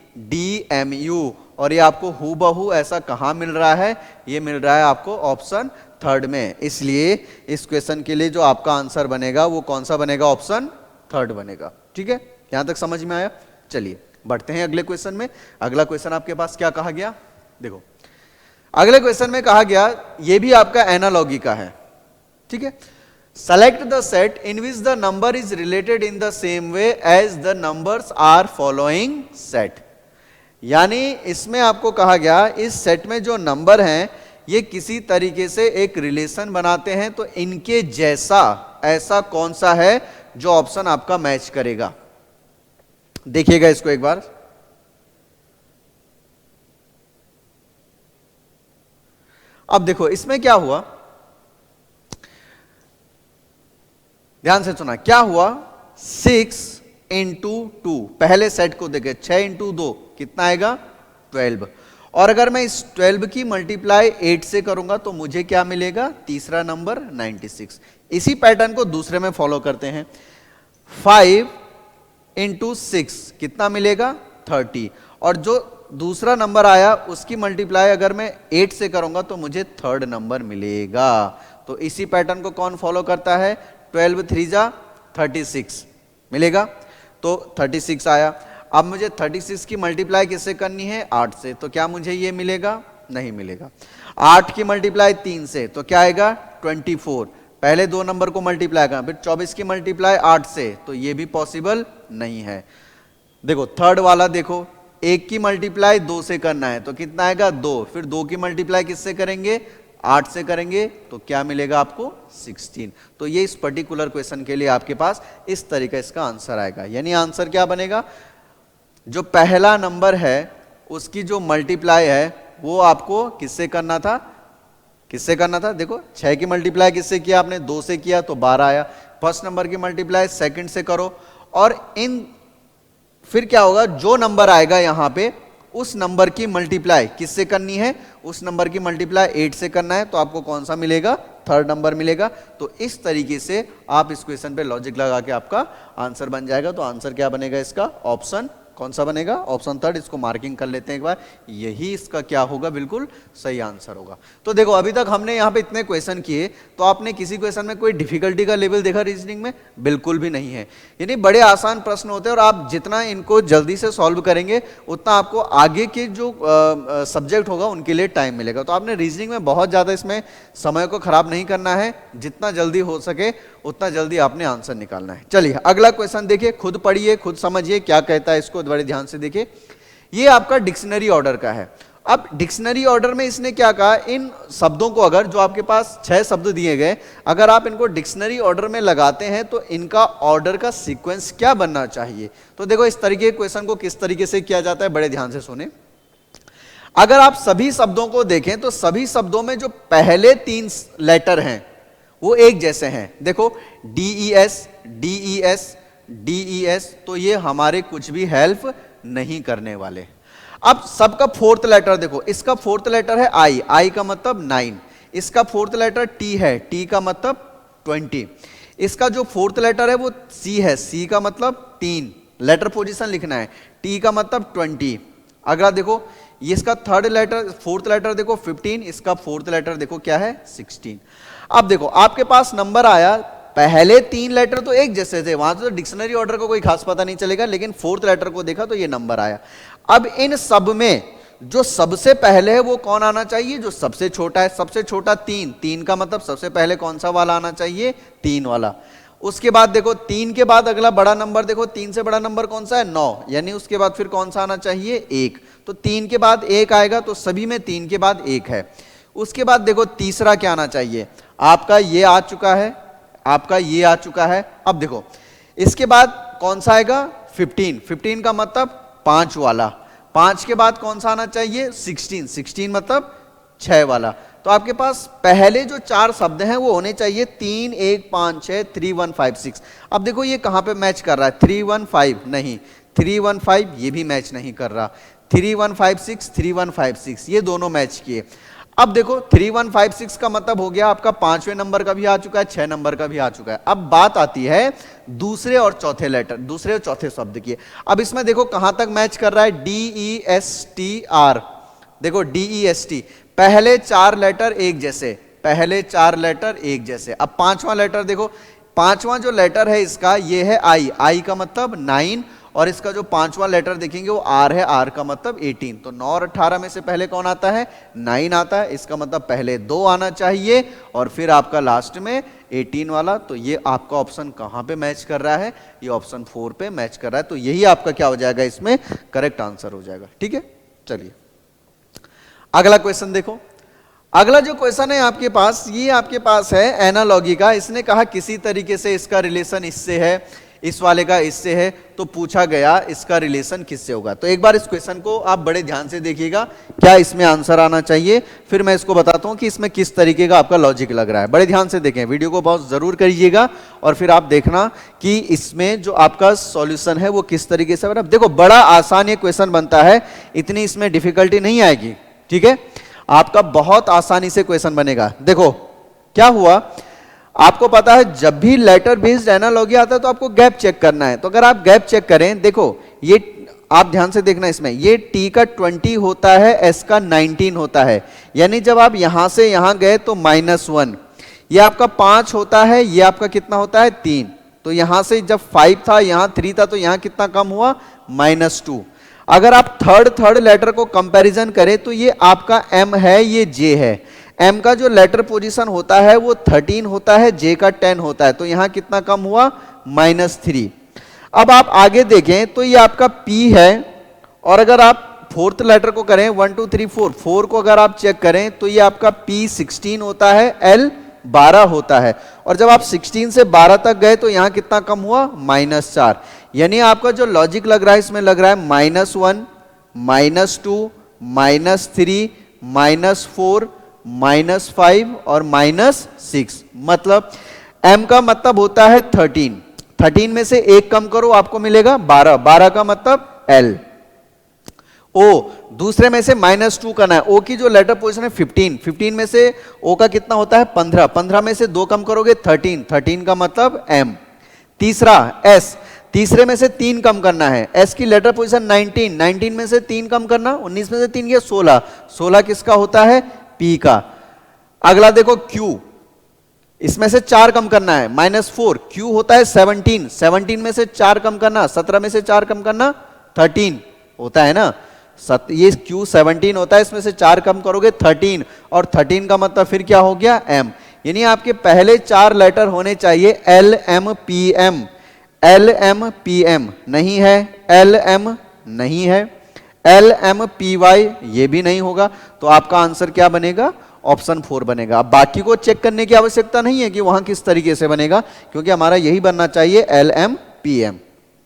और ये आपको हूबहू ऐसा कहां मिल रहा है, ये मिल रहा है आपको ऑप्शन 3 में। इसलिए इस क्वेश्चन के लिए जो आपका आंसर बनेगा वो कौन सा बनेगा, ऑप्शन 3 बनेगा। ठीक है, यहां तक समझ में आया। चलिए बढ़ते हैं अगले क्वेश्चन में। अगला क्वेश्चन आपके पास क्या कहा गया, देखो अगले क्वेश्चन में कहा गया, ये भी आपका एनालॉगी का है। ठीक है, select the set in which the number is related in the same way as the numbers are following set। यानी इसमें आपको कहा गया इस सेट में जो नंबर हैं ये किसी तरीके से एक रिलेशन बनाते हैं, तो इनके जैसा ऐसा कौन सा है जो ऑप्शन आपका मैच करेगा। देखिएगा इसको एक बार। अब देखो इसमें क्या हुआ, ध्यान से सुना क्या हुआ, 6 इंटू 2, पहले सेट को देखे 6 इंटू 2 कितना आएगा 12। और अगर मैं इस 12 की मल्टीप्लाई 8 से करूंगा तो मुझे क्या मिलेगा, तीसरा नंबर 96। इसी पैटर्न को दूसरे में फॉलो करते हैं, 5 इंटू 6 कितना मिलेगा 30। और जो दूसरा नंबर आया उसकी मल्टीप्लाई अगर मैं 8 से करूंगा तो मुझे 3rd नंबर मिलेगा। तो इसी पैटर्न को कौन फॉलो करता है, 12 3 जा 36 मिलेगा, तो 36 आया। अब मुझे 36 की मल्टीप्लाई किससे करनी है, 8 से, तो क्या मुझे ये मिलेगा, नहीं मिलेगा। 8 की मल्टीप्लाई 3 से तो क्या आएगा 24, पहले 2 नंबर को मल्टीप्लाई करना, फिर 24 की मल्टीप्लाई 8 से, तो ये भी पॉसिबल नहीं है। देखो 3rd वाला देखो, 1 की मल्टीप्लाई 2 से करना है तो कितना आएगा 2, फिर 2 की मल्टीप्लाई किससे करेंगे 8 से करेंगे, तो क्या मिलेगा आपको 16। तो ये इस पर्टिकुलर क्वेश्चन के लिए आपके पास इस तरीके इसका आंसर आएगा। यानी आंसर क्या बनेगा, जो पहला नंबर है उसकी जो मल्टीप्लाई है वो आपको किससे करना था, किससे करना था? देखो 6 की मल्टीप्लाई किससे किया आपने? 2 से किया तो 12 आया। फर्स्ट नंबर की मल्टीप्लाई सेकंड से करो, और इन फिर क्या होगा, जो नंबर आएगा यहां पे उस नंबर की मल्टीप्लाई किससे करनी है? उस नंबर की मल्टीप्लाई 8 से करना है, तो आपको कौन सा मिलेगा? थर्ड नंबर मिलेगा। तो इस तरीके से आप इस क्वेश्चन पे लॉजिक लगा के आपका आंसर बन जाएगा। तो आंसर क्या बनेगा इसका? ऑप्शन कौन सा बनेगा? Option third. इसको मार्किंग कर लेते हैं एक बार, यही इसका क्या होगा? बिल्कुल सही आंसर होगा। तो देखो अभी तक हमने यहाँ पे इतने क्वेश्चन किए, तो आपने किसी क्वेश्चन में कोई डिफिकल्टी का लेवल देखा रीजनिंग में? बिल्कुल भी नहीं है। यानी बड़े आसान प्रश्न होते हैं, और आप जितना इनको जल्दी से सॉल्व करेंगे उतना आपको आगे के जो सब्जेक्ट होगा उनके लिए टाइम मिलेगा। तो आपने रीजनिंग में बहुत ज़्यादा इसमें समय को खराब नहीं करना है, जितना जल्दी हो सके उतना जल्दी आपने आंसर निकालना है। चलिए अगला क्वेश्चन देखिए, खुद पढ़िए, खुद समझिए क्या कहता है, इसको बड़े ध्यान से देखिए। ये आपका डिक्शनरी ऑर्डर का है। अब डिक्शनरी ऑर्डर में इसने क्या कहा, इन शब्दों को अगर, जो आपके पास 6 शब्द दिए गए, अगर आप इनको डिक्शनरी ऑर्डर में लगाते हैं तो इनका ऑर्डर का सीक्वेंस क्या बनना चाहिए। तो देखो इस तरीके के क्वेश्चन को किस तरीके से किया जाता है, बड़े ध्यान से सुने। अगर आप सभी शब्दों को देखें तो सभी शब्दों में जो पहले 3 लेटर हैं वो एक जैसे हैं। देखो DES, DES, DES, तो ये हमारे कुछ भी हेल्प नहीं करने वाले। अब सबका फोर्थ लेटर देखो, इसका फोर्थ लेटर है I, I का मतलब 9, इसका फोर्थ लेटर T है, T का मतलब 20, इसका जो फोर्थ लेटर है वो C है, C का मतलब 3, लेटर पोजीशन लिखना है, T का मतलब 20। अगला देखो ये इसका थर्ड लेटर, फोर्थ लेटर देखो 15, इसका फोर्थ लेटर देखो क्या है 16। अब देखो आपके पास नंबर आया, पहले 3 लेटर तो एक जैसे थे, वहां तो डिक्शनरी ऑर्डर को कोई खास पता नहीं चलेगा, लेकिन फोर्थ लेटर को देखा तो ये नंबर आया। अब इन सब में जो सबसे पहले है वो कौन आना चाहिए? जो सबसे छोटा है। सबसे छोटा 3, 3 का मतलब सबसे पहले कौन सा वाला आना चाहिए? 3 वाला। उसके बाद देखो 3 के बाद अगला बड़ा नंबर देखो, 3 से बड़ा नंबर कौन सा है? 9, यानी उसके बाद फिर कौन सा आना चाहिए? 1। तो 3 के बाद 1 आएगा, तो सभी में 3 के बाद 1 है। उसके बाद देखो तीसरा क्या आना चाहिए? आपका ये आ चुका है, आपका ये आ चुका है। अब देखो इसके बाद कौन सा आएगा? 15, 15 का मतलब 5 वाला। 5 के बाद कौन सा आना चाहिए? 16, 16 मतलब 6 वाला। तो आपके पास पहले जो 4 शब्द हैं वो होने चाहिए 3, 1, 5, 6, 3, 1, 5, 6। अब देखो ये कहां पे मैच कर रहा है? 3, 1, 5 नहीं, 3, 1, 5 ये भी मैच नहीं कर रहा। 3, 1, 5, 6, 3, 1, 5, 6 ये दोनों मैच किए। अब देखो 3, 1, 5, 6 का मतलब हो गया आपका 5वें नंबर का भी आ चुका है, 6 नंबर का भी आ चुका है। अब बात आती है दूसरे और चौथे लेटर, दूसरे और चौथे शब्द की। अब इसमें देखो कहां तक मैच कर रहा है? DESTR, देखो DEST, पहले 4 लेटर एक जैसे, पहले 4 लेटर एक जैसे। अब 5वां लेटर देखो, 5वां जो लेटर है इसका ये है I, I का मतलब 9, और इसका जो 5वां लेटर देखेंगे वो R है, R का मतलब 18। तो 9 और 18 में से पहले कौन आता है? 9 आता है। इसका मतलब पहले 2 आना चाहिए और फिर आपका लास्ट में 18 वाला। तो ये आपका ऑप्शन कहां पे मैच कर रहा है? ये ऑप्शन 4 पे मैच कर रहा है। तो यही आपका क्या हो जाएगा? इसमें करेक्ट आंसर हो जाएगा। ठीक है, चलिए अगला क्वेश्चन देखो। अगला जो क्वेश्चन है आपके पास, ये आपके पास है एनालॉजी का। इसने कहा किसी तरीके से इसका रिलेशन इससे है, इस वाले का इससे है, तो पूछा गया इसका रिलेशन किससे होगा। तो एक बार इस क्वेश्चन को आप बड़े ध्यान से देखिएगा, क्या इसमें आंसर आना चाहिए, फिर मैं इसको बताता हूं कि इसमें किस तरीके का आपका लॉजिक लग रहा है। बड़े ध्यान से देखें, वीडियो को बहुत जरूर करिएगा और फिर आप देखना कि इसमें जो आपका सॉल्यूशन है वो किस तरीके से बना। देखो बड़ा आसान ये क्वेश्चन बनता है, इतनी इसमें डिफिकल्टी नहीं आएगी। ठीक है, आपका बहुत आसानी से क्वेश्चन बनेगा। देखो क्या हुआ, आपको पता है जब भी लेटर बेस्ड एनालॉजी आता है तो आपको गैप चेक करना है। तो अगर आप गैप चेक करें, देखो ये आप ध्यान से देखना, इसमें ये T का 20 होता है, S का 19 होता है, यानी जब आप यहां से यहां गए तो -1, ये आपका 5 होता है, ये आपका कितना होता है 3। तो यहां से जब 5 था यहां 3 था, तो यहां कितना कम हुआ? -2। अगर आप थर्ड लेटर को कंपैरिजन करें तो ये आपका M है, ये J है। M का जो लेटर पोजीशन होता है वो 13 होता है, J का 10 होता है, तो यहां कितना कम हुआ? -3। अब आप आगे देखें तो ये आपका P है, और अगर आप फोर्थ लेटर को करें 1 2 3 4, 4 को अगर आप चेक करें तो ये आपका P 16 होता है, L 12 होता है, और जब आप 16 से 12 तक गए तो यहां कितना कम हुआ? -4। यानी आपका जो लॉजिक लग रहा है इसमें लग रहा है -1, -2, -3, -4, -5 और -6। मतलब m का मतलब होता है 13। 13 में से एक कम करो आपको मिलेगा 12। 12 का मतलब l। ओ दूसरे में से -2 करना है। ओ की जो लेटर पोजीशन है 15। 15 में से ओ का कितना होता है 15। 15 में से 2 कम करोगे 13। 13 का मतलब m। तीसरा s। तीसरे में से 3 कम करना है। s की लेटर पोजीशन 19। 19 में से 3 कम करना, 19 में से 3 गया 16। 16 किसका होता है p का। अगला देखो q। इसमें से 4 कम करना है -4। q होता है 17। 17 में से 4 कम करना, 17 में से 4 कम करना 13 होता है ना। ये Q 17 होता है, इसमें से 4 कम करोगे 13। और 13 का मतलब फिर क्या हो गया M। यानी आपके पहले 4 लेटर होने चाहिए LMPM। LMPM नहीं है, LM नहीं है, LMPY ये भी नहीं होगा। तो आपका आंसर क्या बनेगा, ऑप्शन 4 बनेगा। अब बाकी को चेक करने की आवश्यकता नहीं है कि वहां किस तरीके से बनेगा, क्योंकि हमारा यही बनना चाहिए LMPM।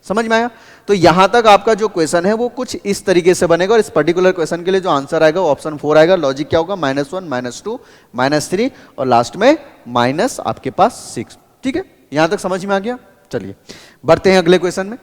समझ में आया। तो यहां तक आपका जो क्वेश्चन है वो कुछ इस तरीके से बनेगा, और इस पर्टिकुलर क्वेश्चन के लिए जो आंसर आएगा वो ऑप्शन 4 आएगा। लॉजिक क्या होगा, -1, -2, -3 और लास्ट में माइनस आपके पास 6। ठीक है, यहां तक समझ में आ गया। चलिए बढ़ते हैं अगले क्वेश्चन में।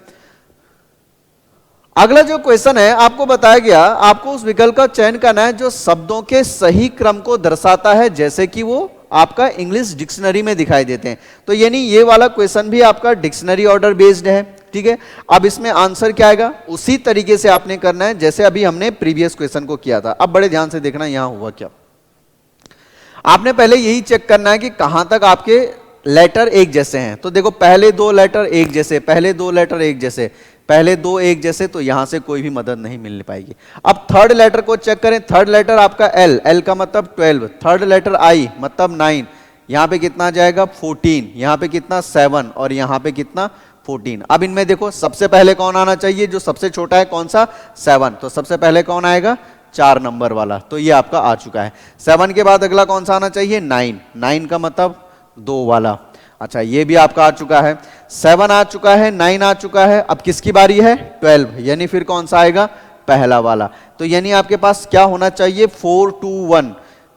अगला जो क्वेश्चन है, आपको बताया गया आपको उस विकल्प का चयन करना है जो शब्दों के सही क्रम को दर्शाता है, जैसे कि वो आपका इंग्लिश डिक्शनरी में दिखाई देते हैं। तो यानी ये वाला क्वेश्चन भी आपका डिक्शनरी ऑर्डर बेस्ड है। ठीक है, अब इसमें आंसर क्या आएगा, उसी तरीके से आपने करना है जैसे अभी हमने प्रीवियस क्वेश्चन को किया था। अब बड़े ध्यान से देखना यहां हुआ क्या। आपने पहले यही चेक करना है कि कहां तक आपके लेटर एक जैसे हैं। तो देखो पहले 2 लेटर एक जैसे, पहले 2 लेटर एक जैसे, पहले 2 एक जैसे, तो यहां से कोई भी मदद नहीं मिल पाएगी। अब थर्ड लेटर को चेक करें। थर्ड लेटर आपका L, L का मतलब 12। थर्ड लेटर I मतलब 9। यहां पे कितना आ जाएगा 14, यहां पे कितना 7 और यहां पे कितना 14। अब इनमें देखो सबसे पहले कौन आना चाहिए, जो सबसे छोटा है कौन सा 7। तो सबसे पहले कौन आएगा 4 नंबर वाला, तो ये आपका आ चुका है। 7 के बाद अगला कौन सा आना चाहिए 9। 9 का मतलब 2 वाला। अच्छा ये भी आपका आ चुका है। 7 आ चुका है, 9 आ चुका है। अब किसकी बारी है 12, यानी फिर कौन सा आएगा पहला वाला। तो यानी आपके पास क्या होना चाहिए 4 2 1।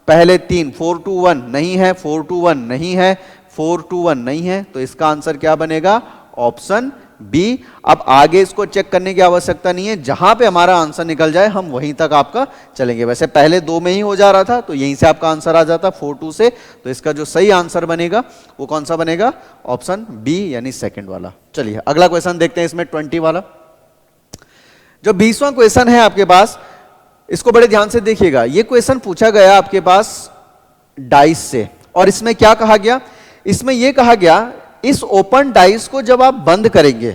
पहले 3 4 2 1 नहीं है, 4 2 1 नहीं है, 4 2 1 नहीं है। तो इसका आंसर क्या बनेगा ऑप्शन बी। अब आगे इसको चेक करने की आवश्यकता नहीं है, जहां पे हमारा आंसर निकल जाए हम वहीं तक आपका चलेंगे। वैसे पहले 2 में ही हो जा रहा था, तो यहीं से आपका आंसर आ जाता 4 2 से। तो इसका जो सही आंसर बनेगा वो कौन सा बनेगा, ऑप्शन बी यानी सेकंड वाला। चलिए अगला क्वेश्चन देखते हैं, इसमें 20 वाला। जो 20वां क्वेश्चन है आपके पास, इसको बड़े ध्यान से देखिएगा। ये क्वेश्चन पूछा गया आपके पास डाइस से, और इसमें क्या कहा गया, इसमें यह कहा गया इस ओपन डाइस को जब आप बंद करेंगे,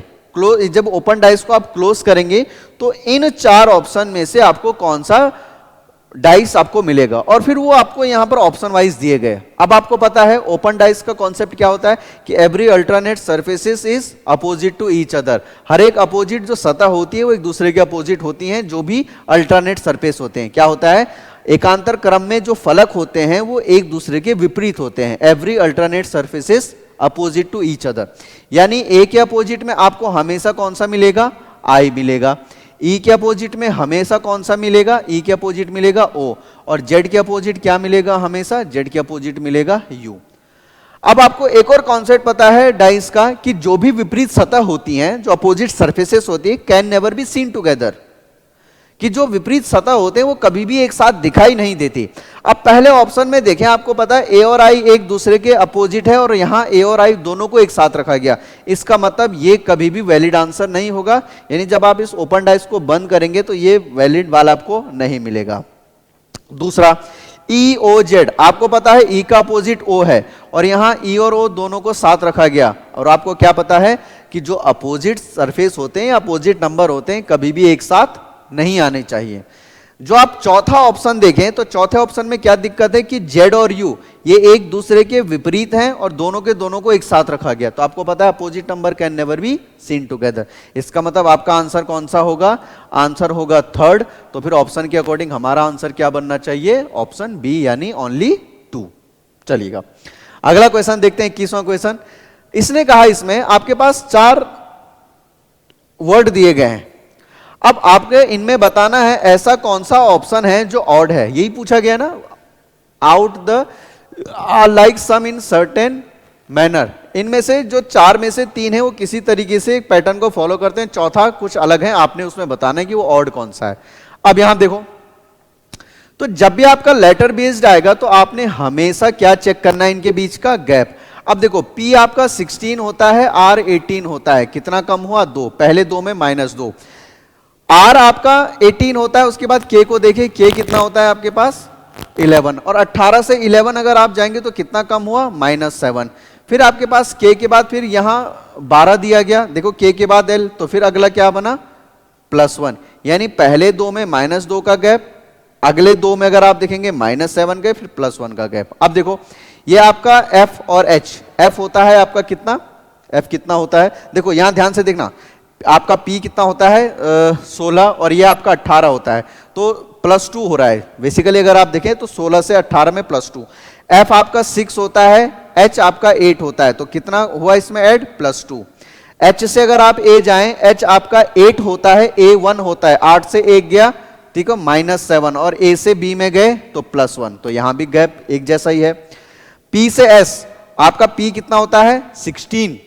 जब ओपन डाइस को आप क्लोज करेंगे, तो इन 4 ऑप्शन में से आपको कौन सा डाइस आपको मिलेगा। और फिर वो आपको यहां पर ऑप्शन वाइज दिए गए। अब आपको पता है ओपन डाइस का कॉन्सेप्ट क्या होता है कि every alternate surfaces is opposite to each other. हर एक अपोजिट जो सतह होती है वो एक दूसरे के अपोजिट होती हैं, जो भी अल्टरनेट सरफेस होते हैं। क्या होता है, एकांतर क्रम में जो फलक होते हैं वो एक दूसरे के विपरीत होते हैं। Every alternate surfaces opposite to each other, यानी ए के अपोजिट में आपको हमेशा कौन सा मिलेगा आई मिलेगा। ई के अपोजिट में हमेशा कौन सा मिलेगा, ई के अपोजिट मिलेगा ओ। और जेड के अपोजिट क्या मिलेगा, हमेशा जेड के अपोजिट मिलेगा यू। अब आपको एक और कॉन्सेप्ट पता है डाइस का, कि जो भी विपरीत सतह होती हैं, जो अपोजिट सरफेसेस होती है, can never be seen together, कि जो विपरीत सतह होते हैं वो कभी भी एक साथ दिखाई नहीं देती। अब पहले ऑप्शन में देखें, आपको पता है ए और आई एक दूसरे के अपोजिट है, और यहां ए और आई दोनों को एक साथ रखा गया। इसका मतलब ये कभी भी वैलिड आंसर नहीं होगा, यानी जब आप इस ओपन डाइस को बंद करेंगे तो ये वैलिड वाला आपको नहीं मिलेगा। दूसरा ई ओ जेड, आपको पता है ई का अपोजिट ओ है, और यहां ई और ओ दोनों को साथ रखा गया। और आपको क्या पता है कि जो अपोजिट सरफेस होते हैं, अपोजिट नंबर होते हैं, कभी भी एक साथ नहीं आने चाहिए। जो आप चौथा ऑप्शन देखें, तो चौथे ऑप्शन में क्या दिक्कत है कि जेड और यू ये एक दूसरे के विपरीत हैं, और दोनों के दोनों को एक साथ रखा गया। तो आपको पता है opposite number can never be seen together. इसका मतलब आपका आंसर कौन सा होगा, आंसर होगा थर्ड। तो फिर ऑप्शन के अकॉर्डिंग हमारा आंसर क्या बनना चाहिए, ऑप्शन बी यानी ओनली 2। चलिएगा अगला क्वेश्चन देखते हैं, 21वां क्वेश्चन। इसने कहा इसमें आपके पास 4 वर्ड दिए गए हैं। अब आपके इनमें बताना है ऐसा कौन सा ऑप्शन है जो ऑड है, यही पूछा गया ना, out the like some in certain manner. इनमें से जो चार में से तीन है वो किसी तरीके से एक पैटर्न को फॉलो करते हैं, चौथा कुछ अलग है, आपने उसमें बताना है कि वो ऑड कौन सा है। अब यहां देखो, तो जब भी आपका लेटर बेस्ड आएगा तो आपने हमेशा क्या चेक करना है, इनके बीच का गैप। अब देखो P आपका 16 होता है, R 18 होता है, कितना कम हुआ 2, पहले दो में -2। R आपका 18 होता है, उसके बाद K को देखें, K कितना होता है आपके पास 11, और 18 से 11 अगर आप जाएंगे तो कितना कम हुआ -7। फिर आपके पास K के बाद फिर यहां 12 दिया गया, देखो K के बाद L, तो फिर अगला क्या बना +1, यानी पहले दो में -2 का गैप, अगले दो में अगर आप देखेंगे -7 गए, फिर +1 का गैप। अब देखो ये आपका F और H, F होता है आपका कितना, F कितना होता है, देखो यहां ध्यान से देखना, आपका P कितना होता है 16, और ये आपका 18 होता है, तो +2 हो रहा है बेसिकली, अगर आप देखें तो 16 से 18 में +2। F आपका 6 होता है, H आपका 8 होता है, तो कितना हुआ इसमें ऐड +2। H से अगर आप A जाएं, H आपका 8 होता है, A 1 होता है, 8 से 1 गया, ठीक है -7, और A से B में गए तो +1, तो यहां भी गैप एक जैसा ही है। P से S, आपका P कितना होता है 16,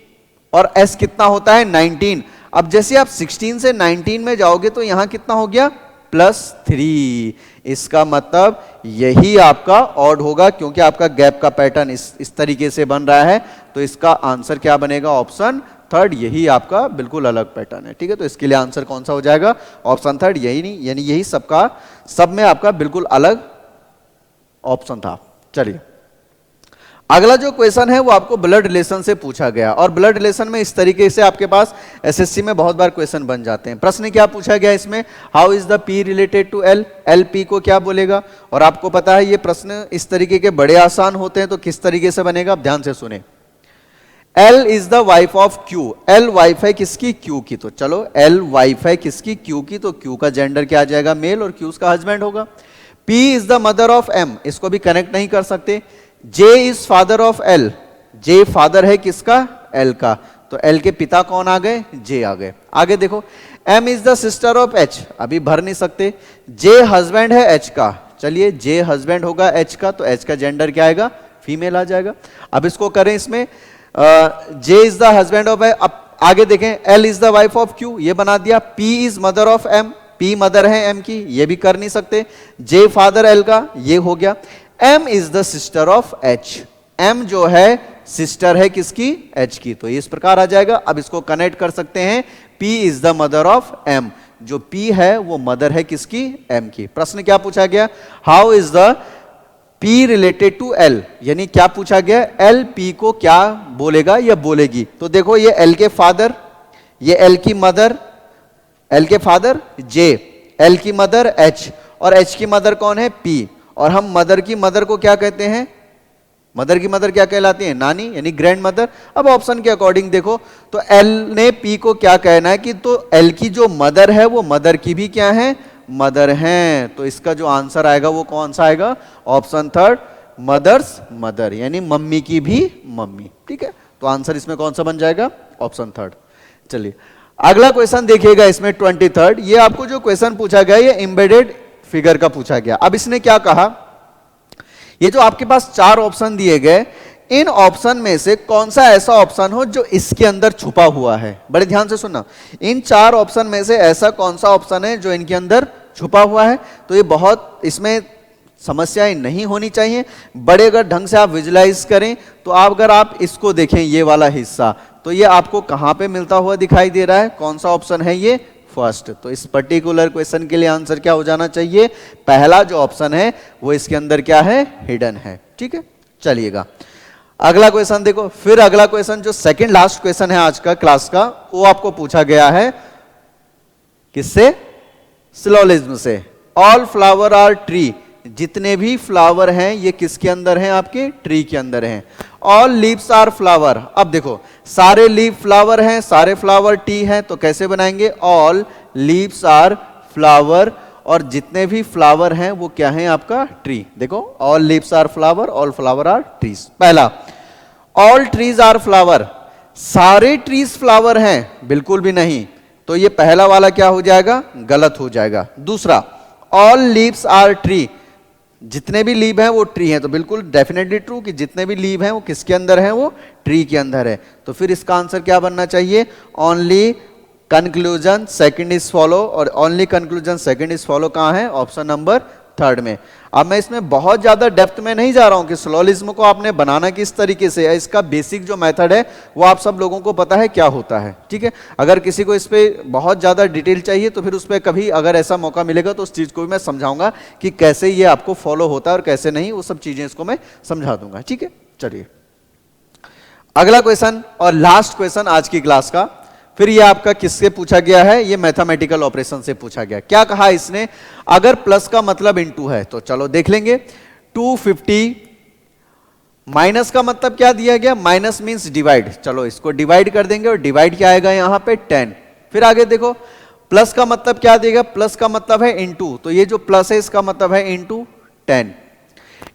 और S कितना होता है 19। अब जैसे आप 16 से 19 में जाओगे तो यहां कितना हो गया +3, इसका मतलब यही आपका ऑड होगा, क्योंकि आपका गैप का पैटर्न इस तरीके से बन रहा है, तो इसका आंसर क्या बनेगा, ऑप्शन थर्ड, यही आपका बिल्कुल अलग पैटर्न है। ठीक है, तो इसके लिए आंसर कौन सा हो जाएगा, ऑप्शन थर्ड, यही नहीं, यानी यही सबका सब में आपका बिल्कुल अलग ऑप्शन था। चलिए अगला जो क्वेश्चन है वो आपको ब्लड रिलेशन से पूछा गया, और ब्लड रिलेशन में इस तरीके से आपके पास एसएससी में बहुत बार क्वेश्चन बन जाते हैं। प्रश्न क्या पूछा गया इसमें, how is the P related to L, L P को क्या बोलेगा, और आपको पता है ये प्रश्न इस तरीके के बड़े आसान होते हैं, तो किस तरीके से बनेगा आप ध्यान से सुने। L is the wife of Q, L wife है किसकी, क्यू की, तो चलो एल वाइफ है किसकी, क्यू की, तो क्यू का जेंडर क्या आ जाएगा मेल, और क्यू उसका हस्बैंड होगा। P is the mother of M, इसको भी कनेक्ट नहीं कर सकते। J is father of L, J father है किसका, एल का, तो एल के पिता कौन आ गए, जे आ गए। आगे देखो, M is the sister of H, अभी भर नहीं सकते। जे हस्बैंड है एच का, चलिए जे हस्बैंड होगा एच का, तो एच का जेंडर क्या आएगा, फीमेल आ जाएगा। अब इसको करें इसमें, J is the husband of, अब आगे देखें, L is the wife of Q, ये बना दिया। P is mother of M, P mother है एम की, ये भी कर नहीं सकते। जे फादर एल का, ये हो गया। M is the sister of H, M जो है सिस्टर है किसकी, एच की, तो इस प्रकार आ जाएगा। अब इसको कनेक्ट कर सकते हैं, P is the mother of M, जो पी है वो मदर है किसकी, एम की। प्रश्न क्या पूछा गया, how is the P related to L, यानी क्या पूछा गया, एल पी को क्या बोलेगा या बोलेगी। तो देखो ये एल के फादर, ये एल की मदर, एल के फादर जे, एल की मदर एच, और एच की मदर कौन है, पी, और हम मदर की मदर को क्या कहते हैं, मदर की मदर क्या कहलाती है, नानी, यानी ग्रैंड मदर। अब ऑप्शन के अकॉर्डिंग देखो, तो एल ने पी को क्या कहना है कि तो एल की जो मदर है वो मदर की भी क्या है, मदर है, तो इसका जो आंसर आएगा वो कौन सा आएगा, ऑप्शन थर्ड, मदर्स मदर, यानी मम्मी की भी मम्मी। ठीक है, तो आंसर इसमें कौन सा बन जाएगा, ऑप्शन थर्ड। चलिए अगला क्वेश्चन देखिएगा, इसमें 23rd, ये आपको जो क्वेश्चन पूछा गया ये एम्बेडेड फिगर का पूछा गया। अब इसने क्या कहा, ये जो आपके पास चार ऑप्शन दिए गए, इन ऑप्शन में से कौन सा ऐसा ऑप्शन हो जो इसके अंदर छुपा हुआ है। बड़े ध्यान से सुनना, इन चार ऑप्शन में से ऐसा कौन सा ऑप्शन है जो इनके अंदर छुपा हुआ है। तो ये बहुत, इसमें समस्याएं नहीं होनी चाहिए। बड़े अगर ढंग से आप विजुलाइज करें तो अगर आप इसको देखें, ये वाला हिस्सा, तो ये आपको कहां पे मिलता हुआ दिखाई दे रहा है, कौन सा ऑप्शन है ये, फर्स्ट। तो इस पर्टिकुलर क्वेश्चन के लिए आंसर क्या हो जाना चाहिए, पहला जो ऑप्शन है वो इसके अंदर क्या है, हिडन है। ठीक है, चलिएगा अगला क्वेश्चन देखो। फिर अगला क्वेश्चन जो सेकंड लास्ट क्वेश्चन है आज का क्लास का, वो आपको पूछा गया है किससे, सिलोजिज्म से। ऑल फ्लावर आर ट्री, जितने भी फ्लावर हैं ये किसके अंदर हैं, आपके ट्री के अंदर हैं। ऑल लीव्स आर फ्लावर, अब देखो सारे लीव फ्लावर हैं, सारे फ्लावर टी हैं, तो कैसे बनाएंगे, ऑल लीव्स आर फ्लावर, और जितने भी फ्लावर हैं वो क्या है आपका, ट्री। देखो all leaves are flower, all flower are trees. पहला, ऑल ट्रीज आर फ्लावर, सारे ट्रीज फ्लावर हैं, बिल्कुल भी नहीं। तो ये पहला वाला क्या हो जाएगा, गलत हो जाएगा। दूसरा, ऑल लीव्स आर ट्री, जितने भी लीव हैं वो ट्री हैं, तो बिल्कुल डेफिनेटली ट्रू कि जितने भी लीव हैं वो किसके अंदर हैं, वो ट्री के अंदर है। तो फिर इसका आंसर क्या बनना चाहिए, only conclusion second is follow, और only conclusion second is follow कहाँ है, ऑप्शन नंबर थर्ड में। अब मैं इसमें बहुत ज्यादा डेप्थ में नहीं जा रहा हूं कि सिलोजिज्म को आपने बनाना किस तरीके से है, इसका बेसिक जो मेथड है वो आप सब लोगों को पता है क्या होता है, ठीक है। अगर किसी को इस पे बहुत ज्यादा डिटेल चाहिए तो फिर उस पर कभी अगर ऐसा मौका मिलेगा तो उस चीज को भी मैं समझाऊंगा कि कैसे ये आपको फॉलो होता है और कैसे नहीं, वो सब चीजें इसको मैं समझा दूंगा, ठीक है। चलिए अगला क्वेश्चन और लास्ट क्वेश्चन आज की क्लास का। फिर ये आपका किससे पूछा गया है, ये मैथमेटिकल ऑपरेशन से पूछा गया। क्या कहा इसने, अगर प्लस का मतलब इनटू है तो चलो देख लेंगे। 250 माइनस का मतलब क्या दिया गया, माइनस मींस डिवाइड, चलो इसको डिवाइड कर देंगे और डिवाइड क्या आएगा यहां पे 10। फिर आगे देखो प्लस का मतलब क्या देगा, प्लस का मतलब है इनटू, तो ये जो प्लस है इसका मतलब है इनटू 10।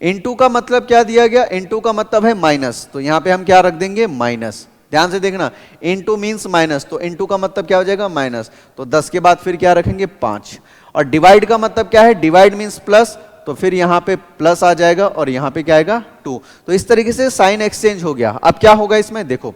इनटू का मतलब क्या दिया गया, इनटू का मतलब है माइनस, तो यहां पे हम क्या रख देंगे, माइनस। ध्यान से देखना, इनटू मींस माइनस, तो इनटू का मतलब क्या हो जाएगा, माइनस, तो 10 के बाद फिर क्या रखेंगे, 5। और डिवाइड का मतलब क्या है, डिवाइड मींस प्लस, तो फिर यहां पे प्लस आ जाएगा और यहां पे क्या आएगा 2। तो इस तरीके से साइन एक्सचेंज हो गया। अब क्या होगा इसमें, देखो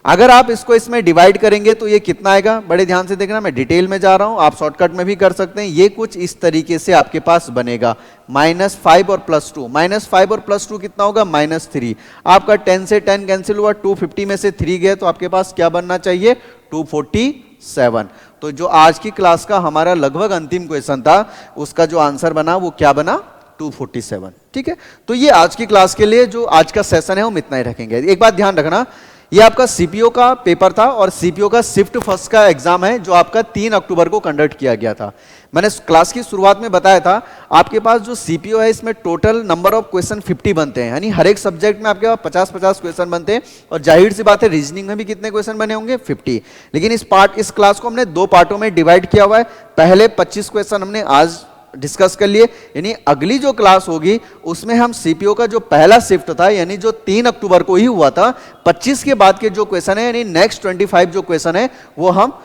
अगर आप इसको इसमें डिवाइड करेंगे तो ये कितना आएगा, बड़े ध्यान से देखना, मैं डिटेल में जा रहा हूं, आप शॉर्टकट में भी कर सकते हैं। ये कुछ इस तरीके से आपके पास बनेगा, -5 और +2, -5 और +2 कितना होगा, -3। आपका 10 से 10 कैंसिल हुआ, 250 में से 3 गए, तो आपके पास क्या बनना चाहिए, 247। तो जो आज की क्लास का हमारा लगभग अंतिम क्वेश्चन था उसका जो आंसर बना वो क्या बना, 247, ठीक है। तो ये आज की क्लास के लिए जो आज का सेशन है हम इतना ही रखेंगे। एक बात ध्यान रखना, ये आपका सीपीओ का पेपर था और सीपीओ का शिफ्ट फर्स्ट का एग्जाम है जो आपका 3 अक्टूबर को कंडक्ट किया गया था। मैंने क्लास की शुरुआत में बताया था आपके पास जो सीपीओ है इसमें टोटल नंबर ऑफ क्वेश्चन 50 बनते हैं, यानी हर एक सब्जेक्ट में आपके पास 50-50 क्वेश्चन बनते हैं। और जाहिर सी बात है रीजनिंग में भी कितने क्वेश्चन बने होंगे, 50। लेकिन इस क्लास को हमने 2 पार्टों में डिवाइड किया हुआ है। पहले 25 क्वेश्चन हमने आज डिस्कस कर लिए, यानी अगली जो क्लास होगी उसमें हम सीपीओ का जो पहला शिफ्ट था, यानी जो 3 अक्टूबर को ही हुआ था, 25 के बाद के जो क्वेश्चन है, यानी नेक्स्ट 25 जो क्वेश्चन है वो हम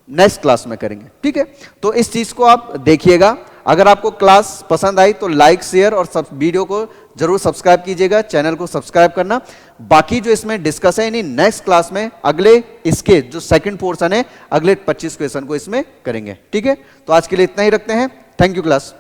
नेक्स्ट क्लास में करेंगे, ठीक है। तो इस चीज को आप देखिएगा। अगर आपको क्लास पसंद आई तो लाइक, शेयर और सब वीडियो को जरूर सब्सक्राइब कीजिएगा, चैनल को सब्सक्राइब करना। बाकी जो इसमें डिस्कस है, यानी नेक्स्ट क्लास में अगले इसके जो सेकंड पोर्शन है, अगले 25 क्वेश्चन को इसमें करेंगे, ठीक है। तो आज के लिए इतना ही रखते हैं। Thank you class.